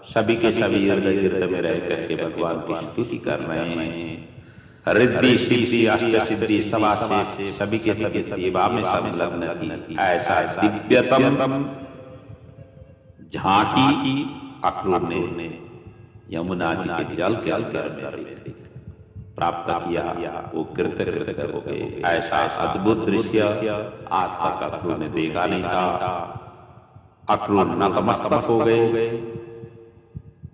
सभी के सभी हृदय गिरद में रह करके भगवान की स्तुति कर रहे हैं। रिद्धि सिद्धि अष्ट सिद्धि सवा से सभी के सभी सेवा में संलग्न थी। ऐसा दिव्यतम झांकी अक्रूर ने यमुना जी के जल के अंदर में प्राप्त किया। वो कृतकृत्य हो गए। ऐसा अद्भुत दृश्य आज तक अक्रूर ने देखा नहीं था। अक्रूर नतमस्तक हो गए।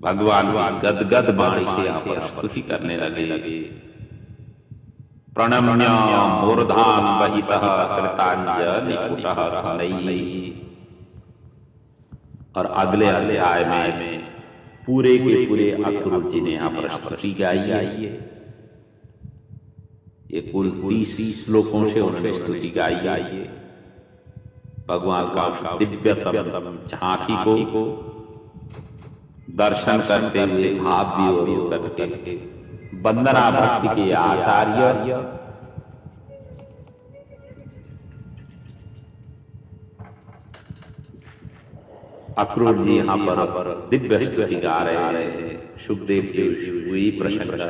भगवान की गदगद वाणी से यहाँ पर स्तुति करने लगे। प्रणम्य मूर्धान वहितः कृतांजलि पुटः शनैः। और अगले अध्याय में पूरे के पूरे अक्रूर जी ने यहाँ पर स्तुति गाई है। ये कुल 30 श्लोकों से उन्होंने स्तुति गाई है। भगवान का दिव्यतम झांकी को दर्शन करते हुए भाव विभोर करके वंदना भक्ति के आचार्य अक्रूर जी यहाँ पर दिव्य स्तुति गा रहे हैं। सुखदेव जी हुई प्रशंसा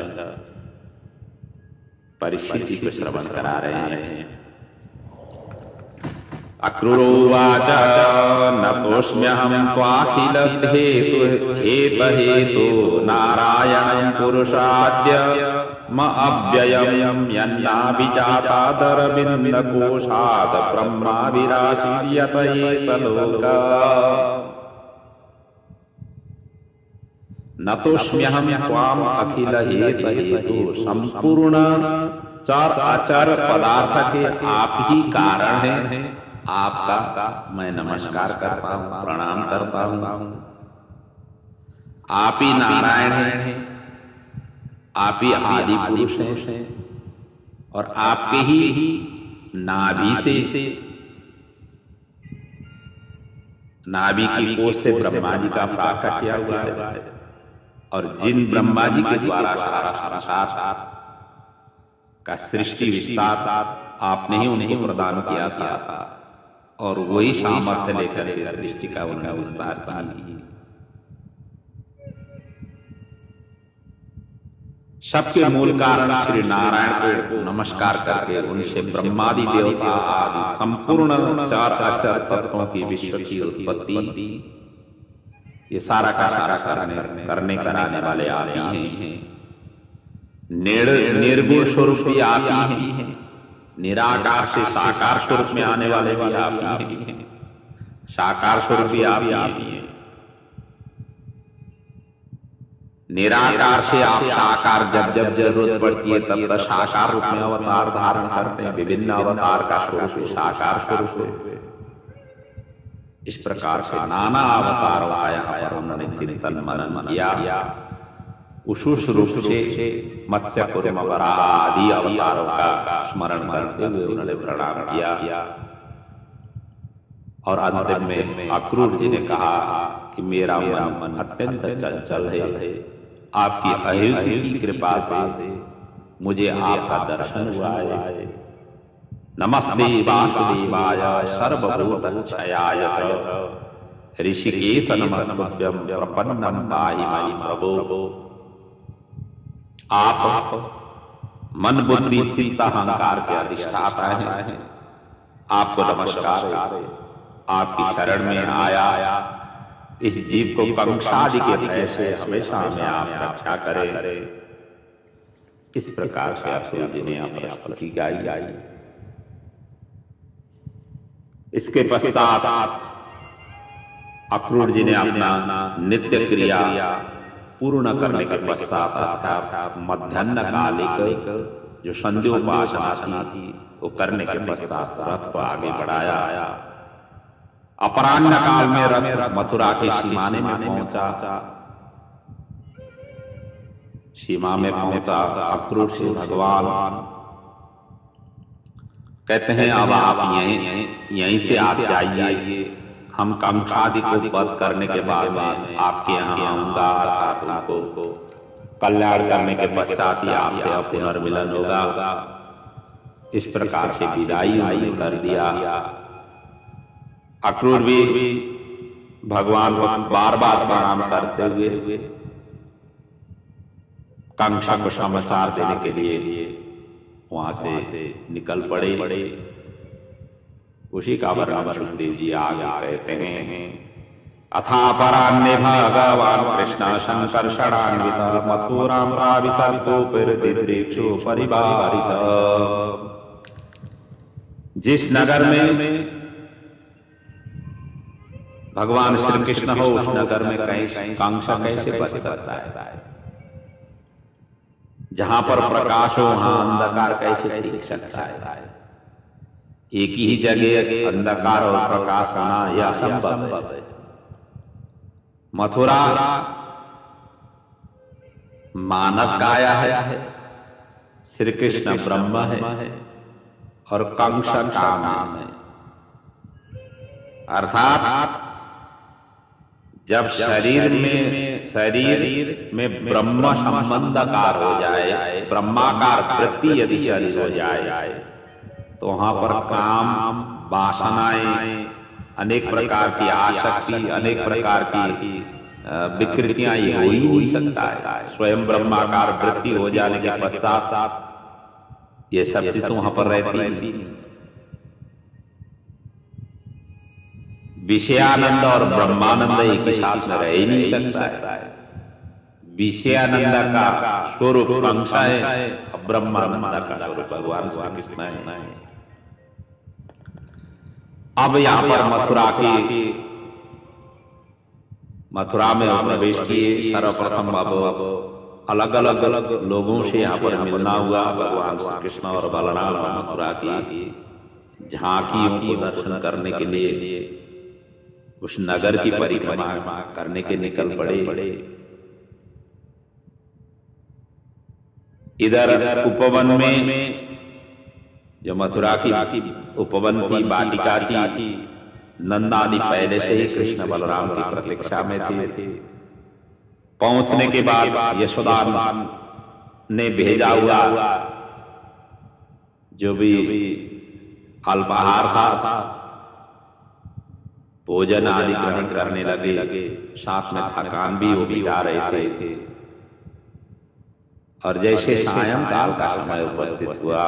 परीक्षित जी को श्रवण करा रहे हैं। अक्रूरोवाच नतोऽस्म्यहं त्वाखिल हेतु नारायणं पुरुषाद्य अव्ययं यन्नाभिजातादरविन्दकोशात् ब्रह्मा विराशीयत एष लोका। नतोऽस्म्यहं त्वाम् अखिल हेतु संपूर्ण चर अचर पदार्थ के आप ही कारण हैं। आपका मैं नमस्कार करता हूँ, प्रणाम करता हूँ। आप ही नारायण हैं, आप ही आदि पुरुष हैं और आपके ही नाभि से नाभि की कोष से ब्रह्मा जी का प्राकट्य हुआ है और जिन ब्रह्मा जी के द्वारा सारा संसार का सृष्टि विस्तार आपने ही उन्हें प्रदान किया था और वही सामर्थ्य लेकर के सृष्टि का उन्हें विस्तार किया। सबके मूल कारण श्री नारायण को नमस्कार करके उनसे ब्रह्मादि देवता आदि संपूर्ण चार अचर तत्वों की विश्व की उत्पत्ति ये सारा का सारा करने कराने वाले आप ही हैं। निर्गुण स्वरूप भी आप ही हैं, निराकार से साकार स्वरूप में आने वाले भी आप ही हैं, साकार स्वरूप भी आप ही हैं। निराकार से आप साकार जब जब जरूरत पड़ती है तब तक साकार रूप में अवतार धारण करते हैं। विभिन्न अवतार का स्वरूप साकार स्वरूप है। इस प्रकार से नाना अवतार आया पर उन्होंने चिंतन मनन किया। उसूस रूप से मत्स्य कूर्म वराह आदि अवतारों का स्मरण करते हुए उन्होंने प्रणाम किया और अंतिम में अक्रूर जी ने कहा कि मेरा मन अत्यंत चंचल है। आपकी अहेतु की कृपा से मुझे आपका दर्शन हुआ है। नमस्ते वासुदेवाय सर्वभूतक्षयाय च ऋषिकेश नमस्तुभ्यं प्रपन्नं पाहि मां प्रभो। आप मन बुद्धि चित्त अहंकार के अधिष्ठाता हैं। आपको नमस्कार है। आपकी शरण में आया इस जीव को कंसादि के भय से हमेशा में आप रक्षा करें। इस प्रकार से अक्रूर जी ने अपनी स्तुति गाई। इसके पश्चात अक्रूर जी ने अपना नित्य क्रिया पूर्ण करने के पश्चात अर्थात मध्याह्न कालिक जो संध्योपासना थी वो करने के पश्चात रथ को आगे बढ़ाया। अपराह्न काल में रथ मथुरा के सीमाने में पहुंचा। सीमा में पहुंचा अक्रूर से भगवान कहते हैं अब आप यहीं से आप जाइए। हम कंसादि को वध करने के बाद में आपके यहाँ आऊंगा अर्थात उनको कल्याण करने के पश्चात ही आपसे पुनर्मिलन होगा। इस प्रकार से विदाई उन्होंने कर दिया। अक्रूर भी भगवान को बार बार प्रणाम करते हुए कंसा को समाचार देने के लिए वहां से निकल पड़े। उसी का वर्णन सुखदेव जी आगे कहते हैं। अथापराह्ने भगवान् कृष्ण संकर्षणान्वितः मथुरां प्राविशत्सुपरिदिदृक्षु परिवारितः। जिस नगर में भगवान श्री कृष्ण हो उस नगर में कहीं कंसा कैसे बच सकता है। जहां पर प्रकाश हो वहां अंधकार कैसे टिक सकता है। एक ही जगह अंधकार और प्रकाश होना यह असंभव है। मथुरा मानव काया है, श्री कृष्ण ब्रह्म है और कंस काम है। अर्थात जब शरीर में ब्रह्म संबंधकार हो जाए, ब्रह्माकार वृत्ति यदि शरीर हो जाए, तो वहां पर काम, वासनाएं, अनेक प्रकार की आसक्ति, अनेक प्रकार की विकृतियां ये हो ही नहीं सकता है। स्वयं ब्रह्माकार वृत्ति हो जाने के पश्चात ये सब चीजें वहां पर रहती। विषयानंद और ब्रह्मानंद एक ही साथ में रह ही नहीं सकता है। विषयानंद का स्वरूप अंश है, ब्रह्मानंद का स्वरूप भगवान श्री कृष्ण है। अब यहाँ पर मथुरा में प्रवेश किए। सर्वप्रथम अब अलग अलग लोगों से यहाँ पर मिलना हुआ। भगवान श्री कृष्ण और बलराम मथुरा की झांकियों को दर्शन करने के लिए उस नगर की परिक्रमा करने के निकल पड़े। इधर उपवन में जो मथुरा की उपवन थी, वाटिका थी, नंद आदि पहले से ही कृष्ण बलराम की प्रतीक्षा में थे। पहुंचने के बाद यशोदा ने भेजा हुआ जो भी अल्पाहार था, भोजन आदि ग्रहण करने लगे। साथ में थकान भी वो मिटा रहे थे। और जैसे सायंकाल का समय उपस्थित हुआ,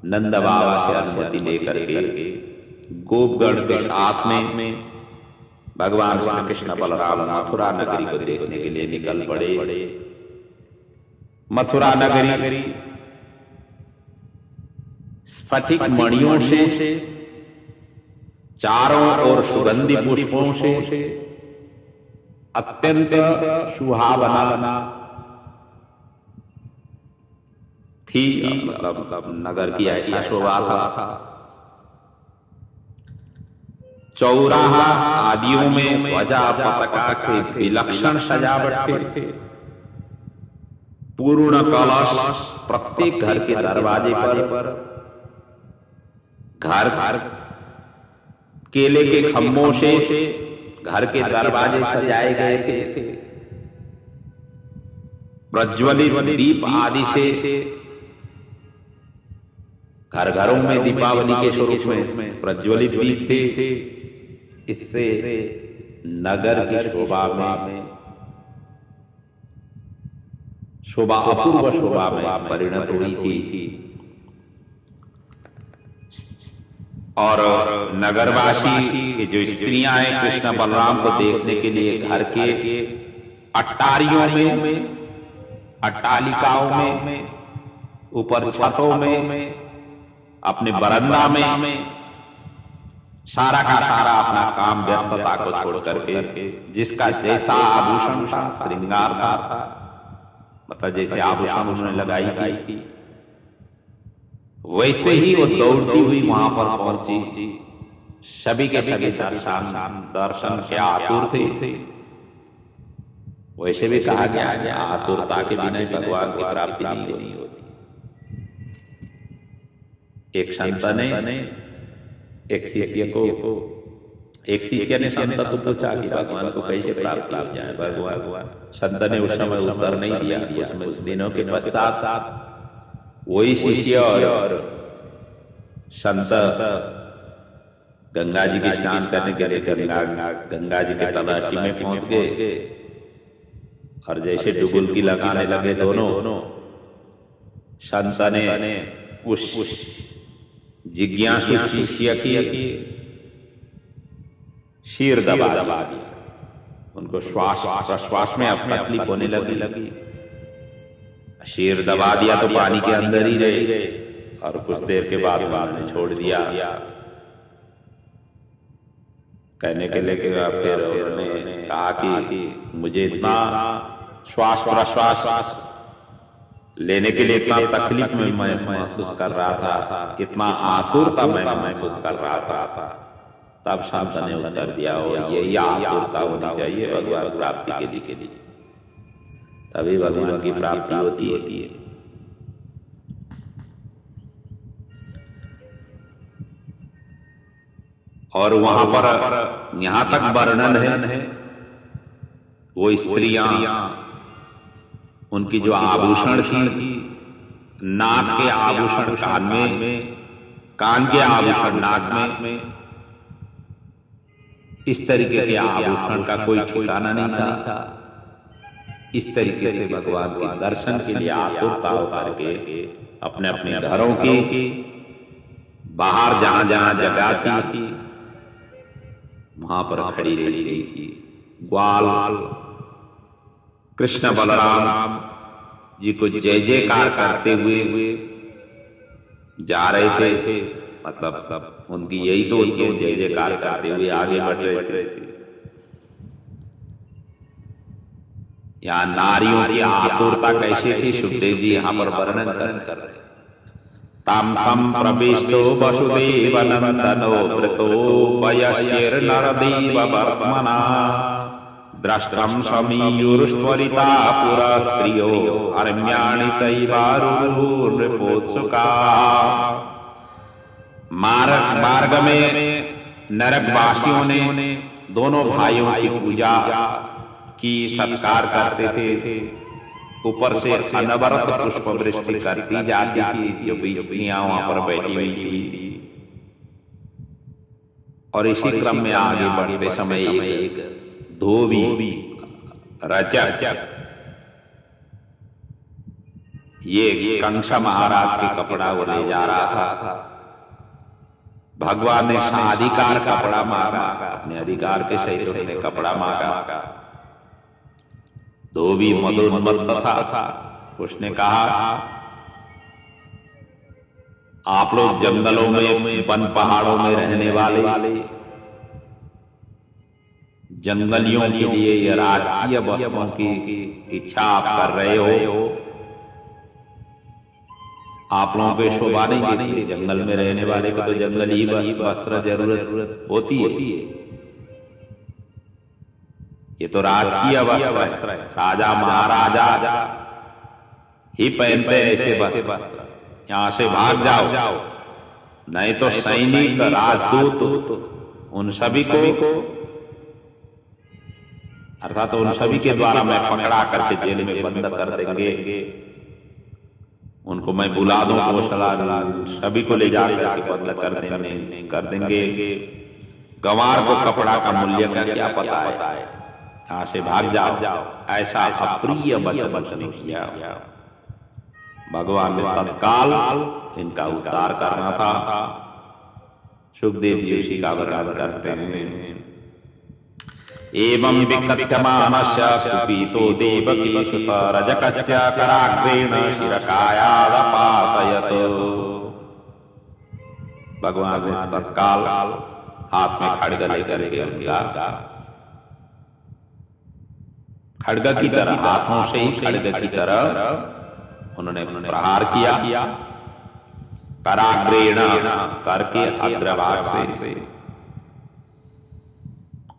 नंद बाबा से अनुमति लेकर के गोपगण के साथ में भगवान श्री कृष्ण बलराम मथुरा नगरी को देखने के लिए निकल पड़े। मथुरा नगरी स्फटिक मणियों से, चारों ओर सुगंधी पुष्पों से अत्यंत सुहावना थी। मतलब नगर की ऐसा शोभा था। चौराहा आदियों में ध्वजा पताका के विलक्षण सजावट थे। पूर्ण कलश प्रत्येक घर के दरवाजे पर, घर केले के खम्भों से घर के दरवाजे सजाए गए थे। प्रज्वलित दीप आदि से घर घरों में दीपावली के स्वरूप में प्रज्वलित दीप थे। इससे नगर की शोभा में अपूर्व शोभा में परिणत हुई थी। और नगरवासी की जो स्त्रियां हैं कृष्ण बलराम को देखने के लिए घर के अट्टारियों में, अट्टालिकाओं में, ऊपर छतों में, अपने बरंदा में सारा का सारा अपना काम व्यस्तता को छोड़ करके, जिसका जैसा आभूषण था, श्रृंगार था, मतलब जैसे आभूषण उन्होंने लगाई थी, वैसे ही वो दौड़ती हुई वहां पर पहुंची। सभी के सभी दर्शन के आतुर थे। वैसे भी कहा गया आतुरता के बिना भगवान की प्राप्ति नहीं होती। एक संत ने एक शिष्य ने संत को पूछा कि भगवान को कैसे प्राप्त हो जाए। भगवान संत ने उस समय उत्तर नहीं दिया। उसमें उस दिनों के पश्चात वही शिष्य और संत गंगा जी के स्नान करने के लिए गंगा जी के तलहटी में पहुंच गए। और जैसे डुबुलकी लगाने लगे दोनों, संत ने उस जिज्ञासु शिष्य की सिर दबा दिया। उनको श्वास प्रश्वास में अब तकलीफ होने लगी। सिर दबा दिया तो पानी के अंदर ही रहे। और कुछ देर के बाद उन्होंने छोड़ दिया। कहने के लिए फिर उन्होंने कहा कि मुझे इतना श्वास प्रश्वास लेने के लिए इतना तकलीफ में मैं महसूस कर रहा था, इतना आतुरता मैं महसूस कर रहा था। तब संत ने उत्तर दिया, यही आतुरता होनी चाहिए भगवान प्राप्ति के लिए, तभी भगवान की प्राप्ति होती है। और वहां पर यहां तक वर्णन है वो स्त्रियां उनकी जो आभूषण थी, नाक के आभूषण कान में, कान के आभूषण नाक में, इस तरीके के आभूषण का कोई ठिकाना नहीं था। इस तरीके से भगवान के दर्शन के लिए आतुरता होकर के अपने अपने घरों की बाहर जहां जहां जगह थी वहां पर खड़ी रही थी। ग्वाल कृष्ण बलराम जी को जय जयकार करते हुए जा रहे थे, मतलब उनकी यही तो जय जयकार करते हुए आगे बढ़ रहे थे। यहाँ नारियों की आतुरता कैसे थी सुखदेव जी यहाँ पर वर्णन कर रहे। ताम संप्रविष्टो वसुदेव नंदनो वृतो वयस्येर नरदेव वर्त्मना द्रष्टम समीयुर्स्त्वरिता पुरा स्त्रियो हरम्याणि चैवारुः नृपोत्सुका। मार्ग में नरकवासियों ने दोनों भाइयों की पूजा की, सत्कार करते थे। ऊपर से अनवरत पुष्प वृष्टि करती जाती थी, जो स्त्रियां वहां पर बैठी हुई थी। और इसी क्रम में आगे बढ़ते समय एक धोबी रजक, ये कंसा महाराज के कपड़ा वो ले जा रहा था। भगवान ने साधिकार कपड़ा मांगा, अपने अधिकार के सहित उसने कपड़ा मांगा। धोबी मदोन्मत्त था। उसने कहा, आप लोग जंगलों में, वन पहाड़ों में रहने वाले जंगलियों के लिए ये राजकीय वस्तुओं की इच्छा आप कर रहे हो, आप लोगों को शोभा नहीं देती। जंगल में रहने वाले को तो जंगली वस्त्र जरूरत होती है। ये तो राजकीय वस्त्र है, राजा महाराजा ही पहनते हैं ऐसे वस्त्र। यहां से भाग जाओ, नहीं तो सैनिक, राजदूत, उन सभी को, अर्थात उन सभी के द्वारा मैं पकड़ा करके जेल में बंद कर देंगे। उनको मैं बुला दूं, सभी को ले जाकर बंद कर देंगे। गंवार को कपड़ा का मूल्य का क्या पता है, यहां से भाग जाओ। ऐसा अप्रिय वचन किया। भगवान ने तत्काल इनका उद्धार करना था। सुखदेव जी उसी का वर्णन करते हैं। एवं विकथ्यमानस्य कुपितो देवकी सुत रजकस्य कराग्रेण शिरकायादपातयत्। भगवान ने तत्काल हाथ में खड्ग लेकर के उनका खड्ग की तरह, हाथों से ही खड्ग की तरह उन्होंने प्रहार किया। कराग्रेण करके अग्रभाग से,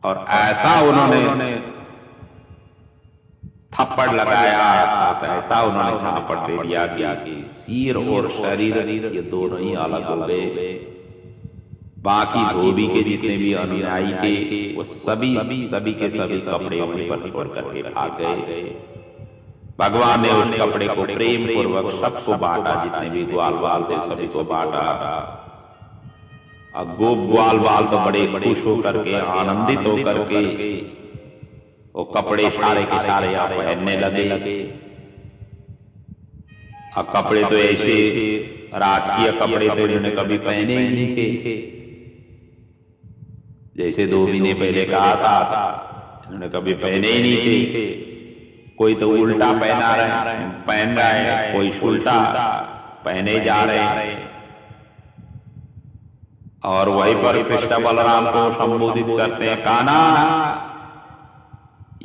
और ऐसा उन्होंने थप्पड़ लगाया, ऐसा उन्होंने थप्पड़ दे दिया कि सिर और शरीर ये दोनों ही अलग हो गए। बाकी धोबी के जितने भी अनुयायी थे वो सभी के सभी कपड़े वहीं पर छोड़ करके भाग गए। भगवान ने उस कपड़े को प्रेम पूर्वक सबको बांटा, जितने भी ग्वाल बाल थे सभी को बांटा। अब ग्वाल बाल तो बड़े खुश होकर के, आनंदित होकर के वो कपड़े सारे के सारे आप पहनने लगे। अब कपड़े तो ऐसे राजकीय कपड़े तो इन्होंने कभी पहने ही नहीं थे। जैसे धोबी ने पहले कहा था, इन्होंने कभी पहने ही नहीं थे। कोई तो उल्टा पहन रहा है, कोई उल्टा पहने जा रहे हैं। और वहीं पर कृष्ण बलराम को संबोधित करते हैं, कान्हा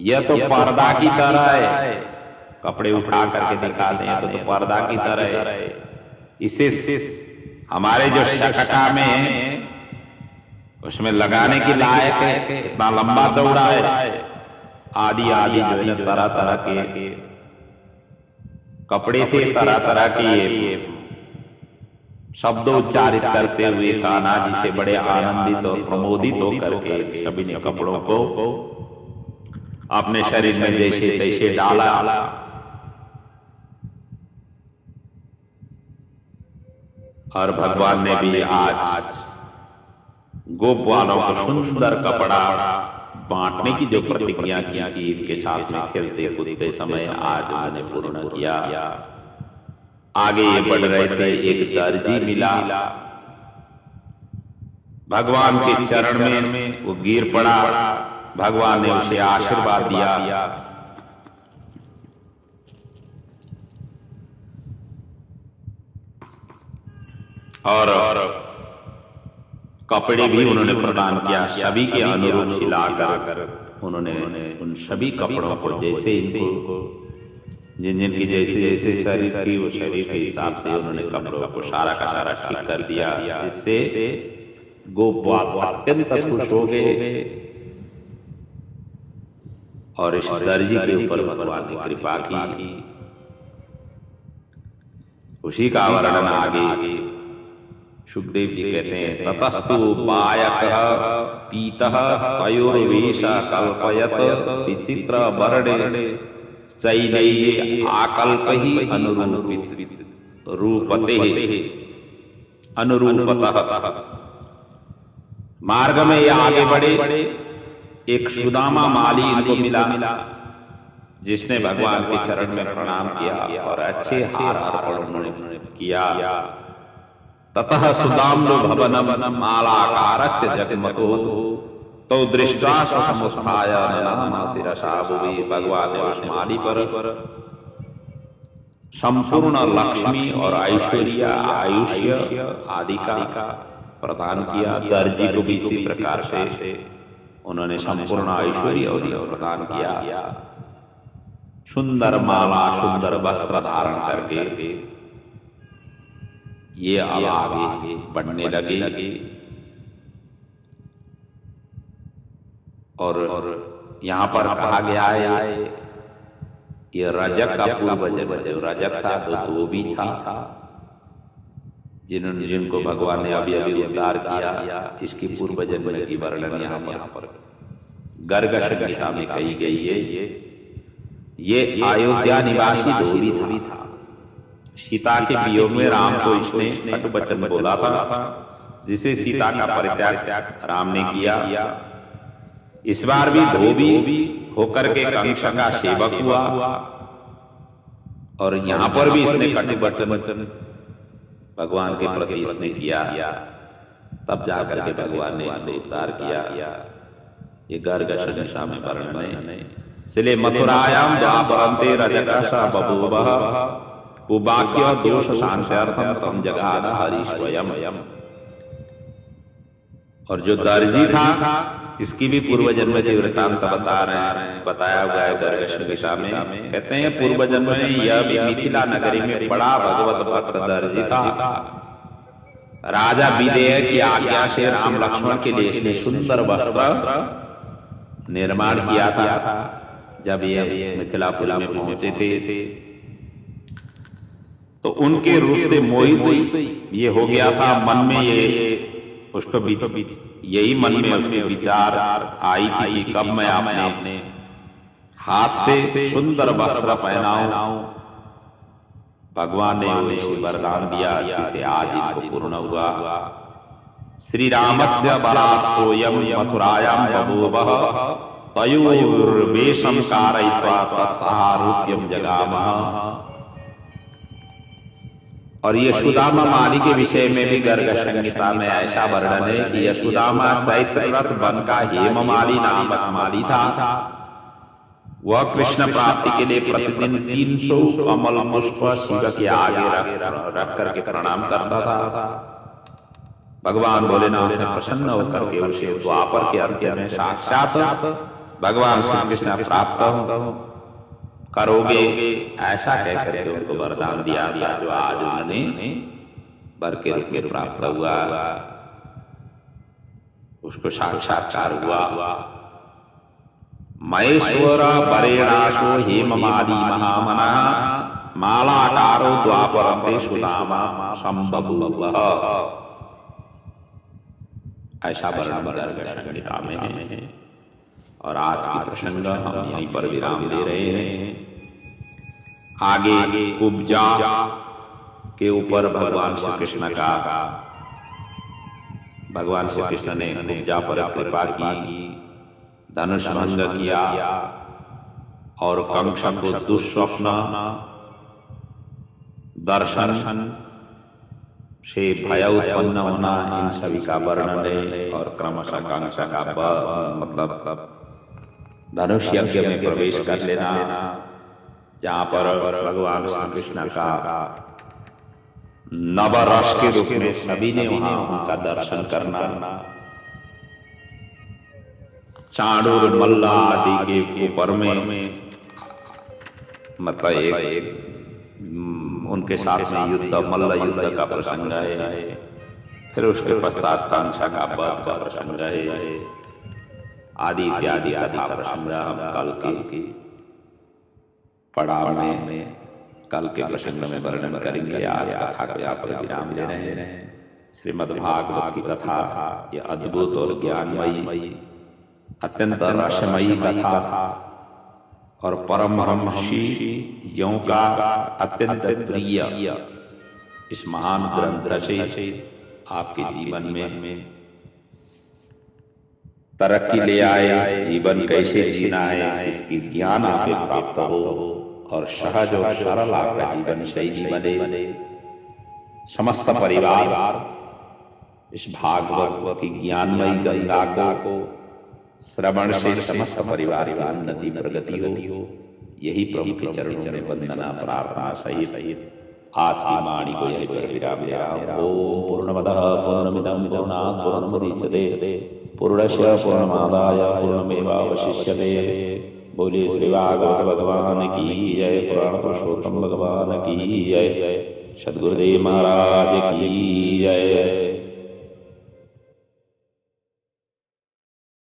यह तो पर्दा की तरह है। कपड़े उठा करके दिखाते हैं तो पर्दा की तरह है। इसे हमारे जो शकटा में उसमें लगाने की लायक है, इतना लंबा चौड़ा है। आदि जो है तरह तरह के कपड़े थे, तरह तरह के शब्दोच्चारित करते हुए कान्हा जी से बड़े आनंदित और प्रमोदित होकर के सभी ने कपड़ों को अपने शरीर में जैसे तैसे डाला। और भगवान ने भी आज गोप वालों को सुंदर कपड़ा बांटने की जो प्रतिज्ञा की थी इनके साथ में खेलते कूदते समय, आज उन्होंने पूर्ण किया। आगे ये बढ़ रहे थे, एक दर्जी मिला, भगवान के चरण में वो गिर पड़ा। भगवान ने उसे आशीर्वाद दिया और कपड़े भी उन्होंने प्रदान किया। सभी के अनुरूप सिलाकर उन्होंने उन सभी कपड़ों को जैसे इनको जिन जिन की जैसे जैसे शरीर थी वो शरीर के हिसाब से उन्होंने कपड़ों को सारा का सारा ठीक कर दिया, जिससे गोपाल अत्यंत खुश हो गए। और इस दर्जी के ऊपर भगवान ने कृपा की। उसी का वर्णन आगे सुखदेव जी कहते हैं, ततस्तु पायकः पीतः पयोर्वेश कल्पयत विचित्र वर्णे चैनैये आकल्पहि अनुरूपित रूपते अनुरूपतः। मार्ग में ये आगे बढ़े, एक सुदामा माली इनको मिला, जिसने भगवान के चरण में प्रणाम किया और अच्छे हार अर्पण उन्होंने किया। ततः सुदाम्नो भवनम मालाकारस्य जगमतो तो दृष्टा समुत्थाय ननाम शिरसा भुवि। भगवान ने उस माली पर संपूर्ण लक्ष्मी और ऐश्वर्य आयुष्य आदि का प्रदान किया। दर्जी को भी इसी प्रकार से उन्होंने संपूर्ण ऐश्वर्य और प्रदान किया। सुंदर माला सुंदर वस्त्र धारण करके ये अब आगे बढ़ने लगे। और यहाँ पर कहा गया है ये रजक का पूर्व जन्म, जो रजक था तो धोबी था, जिनको भगवान ने अभी अभी उद्धार किया, इसकी पूर्व जन्म की वर्णन यहाँ पर गर्ग संहिता में कही गई है। ये अयोध्या निवासी धोबी था। सीता के वियोग में राम को इसने कटु वचन बोला था, जिसे सीता का परित्याग राम ने किया। इस बार भी धोबी होकर के कंस का सेवक हुआ और यहाँ पर भी इसने कटु वचन भगवान के प्रति इसने किया। तब जाकर के भगवान ने इनको उद्धार किया। ये गर्ग संहिता में वर्णन है। इसलिए मथुरायाम द्वापरन्ते रजकसा बभूवः उवाक्य दोष शांत्यर्थम तम जगाद हरि स्वयं। और जो दर्जी था इसकी भी पूर्व जन्म के वृतांत बताया हुआ है गर्ग संहिता में। कहते हैं पूर्व जन्म में यह भी मिथिला नगरी में बड़ा भगवत भक्त दर्जी था। राजा विदेह की आज्ञा से राम लक्ष्मण के लिए इसने सुंदर वस्त्र निर्माण किया था। जब ये मिथिलापुर में पहुंचे थे तो उनके रूप से मोहित ये हो गया था। मन में ये उसको यही मन में उसके विचार आई थी कि कब मैं अपने हाथ से सुंदर वस्त्र पहनाऊं। भगवान ने उसे वरदान दिया, जिसे आज इनको पूर्ण हुआ। श्री रामस्य बलात् सोयम मथुरायां बभूवः तयोर्वेशं कारयित्वा तस्सारूप्यं जगामः। और ये सुदामा माली के विषय में भी गर्ग संहिता में ऐसा वर्णन है कि यह सुदामा चैत्ररथ वन का हेममाली नामक माली था। वह कृष्ण प्राप्ति के लिए प्रतिदिन 300 कमल पुष्प शिव के आगे रख करके प्रणाम करता था। भगवान भोलेनाथ ने प्रसन्न होकर के उसे द्वापर के अंत में साक्षात भगवान श्री कृष्ण प्राप्त करोगे ऐसा कहकर के उनको वरदान दिया था, जो आज उन्होंने वर के रूप में प्राप्त हुआ। उसको साक्षात्कार हुआ। महेश्वर वरेणाशो हेममाली महामना मालाकारो द्वापरंते सुदामा संबभूवः। ऐसा वर्णन गर्ग संहिता में है। और आज की प्रसंग हम यहीं पर विराम दे रहे हैं। आगे कुब्जा के ऊपर भगवान श्री कृष्ण का, भगवान श्री कृष्ण ने कुब्जा पर कृपा की, धनुष भंग किया और कंस को दुस्वप्न दर्शन से भय उत्पन्न होना, इन सभी का वर्णन है। और क्रमशः कंस का मतलब धनुष यज्ञ में प्रवेश कर लेना, जहाँ पर भगवान श्री कृष्ण का नवरस के रूप में सभी ने वहां उनका दर्शन करना, चाणूर मल्ला आदि के ऊपर में मतलब एक उनके साथ में युद्ध, मल्ल युद्ध का प्रसंग है। फिर उसके पश्चात कंस का वध का प्रसंग है, आदि इत्यादि कथा प्रसंग हम कल के पड़ाव में, कल के प्रसंग में वर्णन करेंगे। आज कथा को यहाँ पर विराम दे रहे हैं। श्रीमद्भागवत की कथा ये अद्भुत और ज्ञानमयी, अत्यंत रसमयी कथा और परमहंसी यों का अत्यंत प्रिय इस महान ग्रंथ से आपके जीवन में तरक्की ले आए, जीवन कैसे जीना है इसकी ज्ञान आपको प्राप्त हो और सहज और सरल आपका जीवन शैली बने। समस्त परिवार इस भागवत की ज्ञानमयी गंगा को श्रवण से समस्त परिवार की उन्नति प्रगति हो, यही प्रभु के चरणों में वंदना प्रार्थना सहित आज की वाणी को यही पर विराम दे रहा हूं। ओम पूर्णमदः पूर्णमिदं पूर्णात् पूर्णमुदच्यते पूर्णस्य पूर्णमादाय पूर्णमेवावशिष्यते। बोले श्री भागवत भगवान की जय, पुराण पुरुषोत्तम भगवान की जय, सद्गुरुदेव महाराज की जय।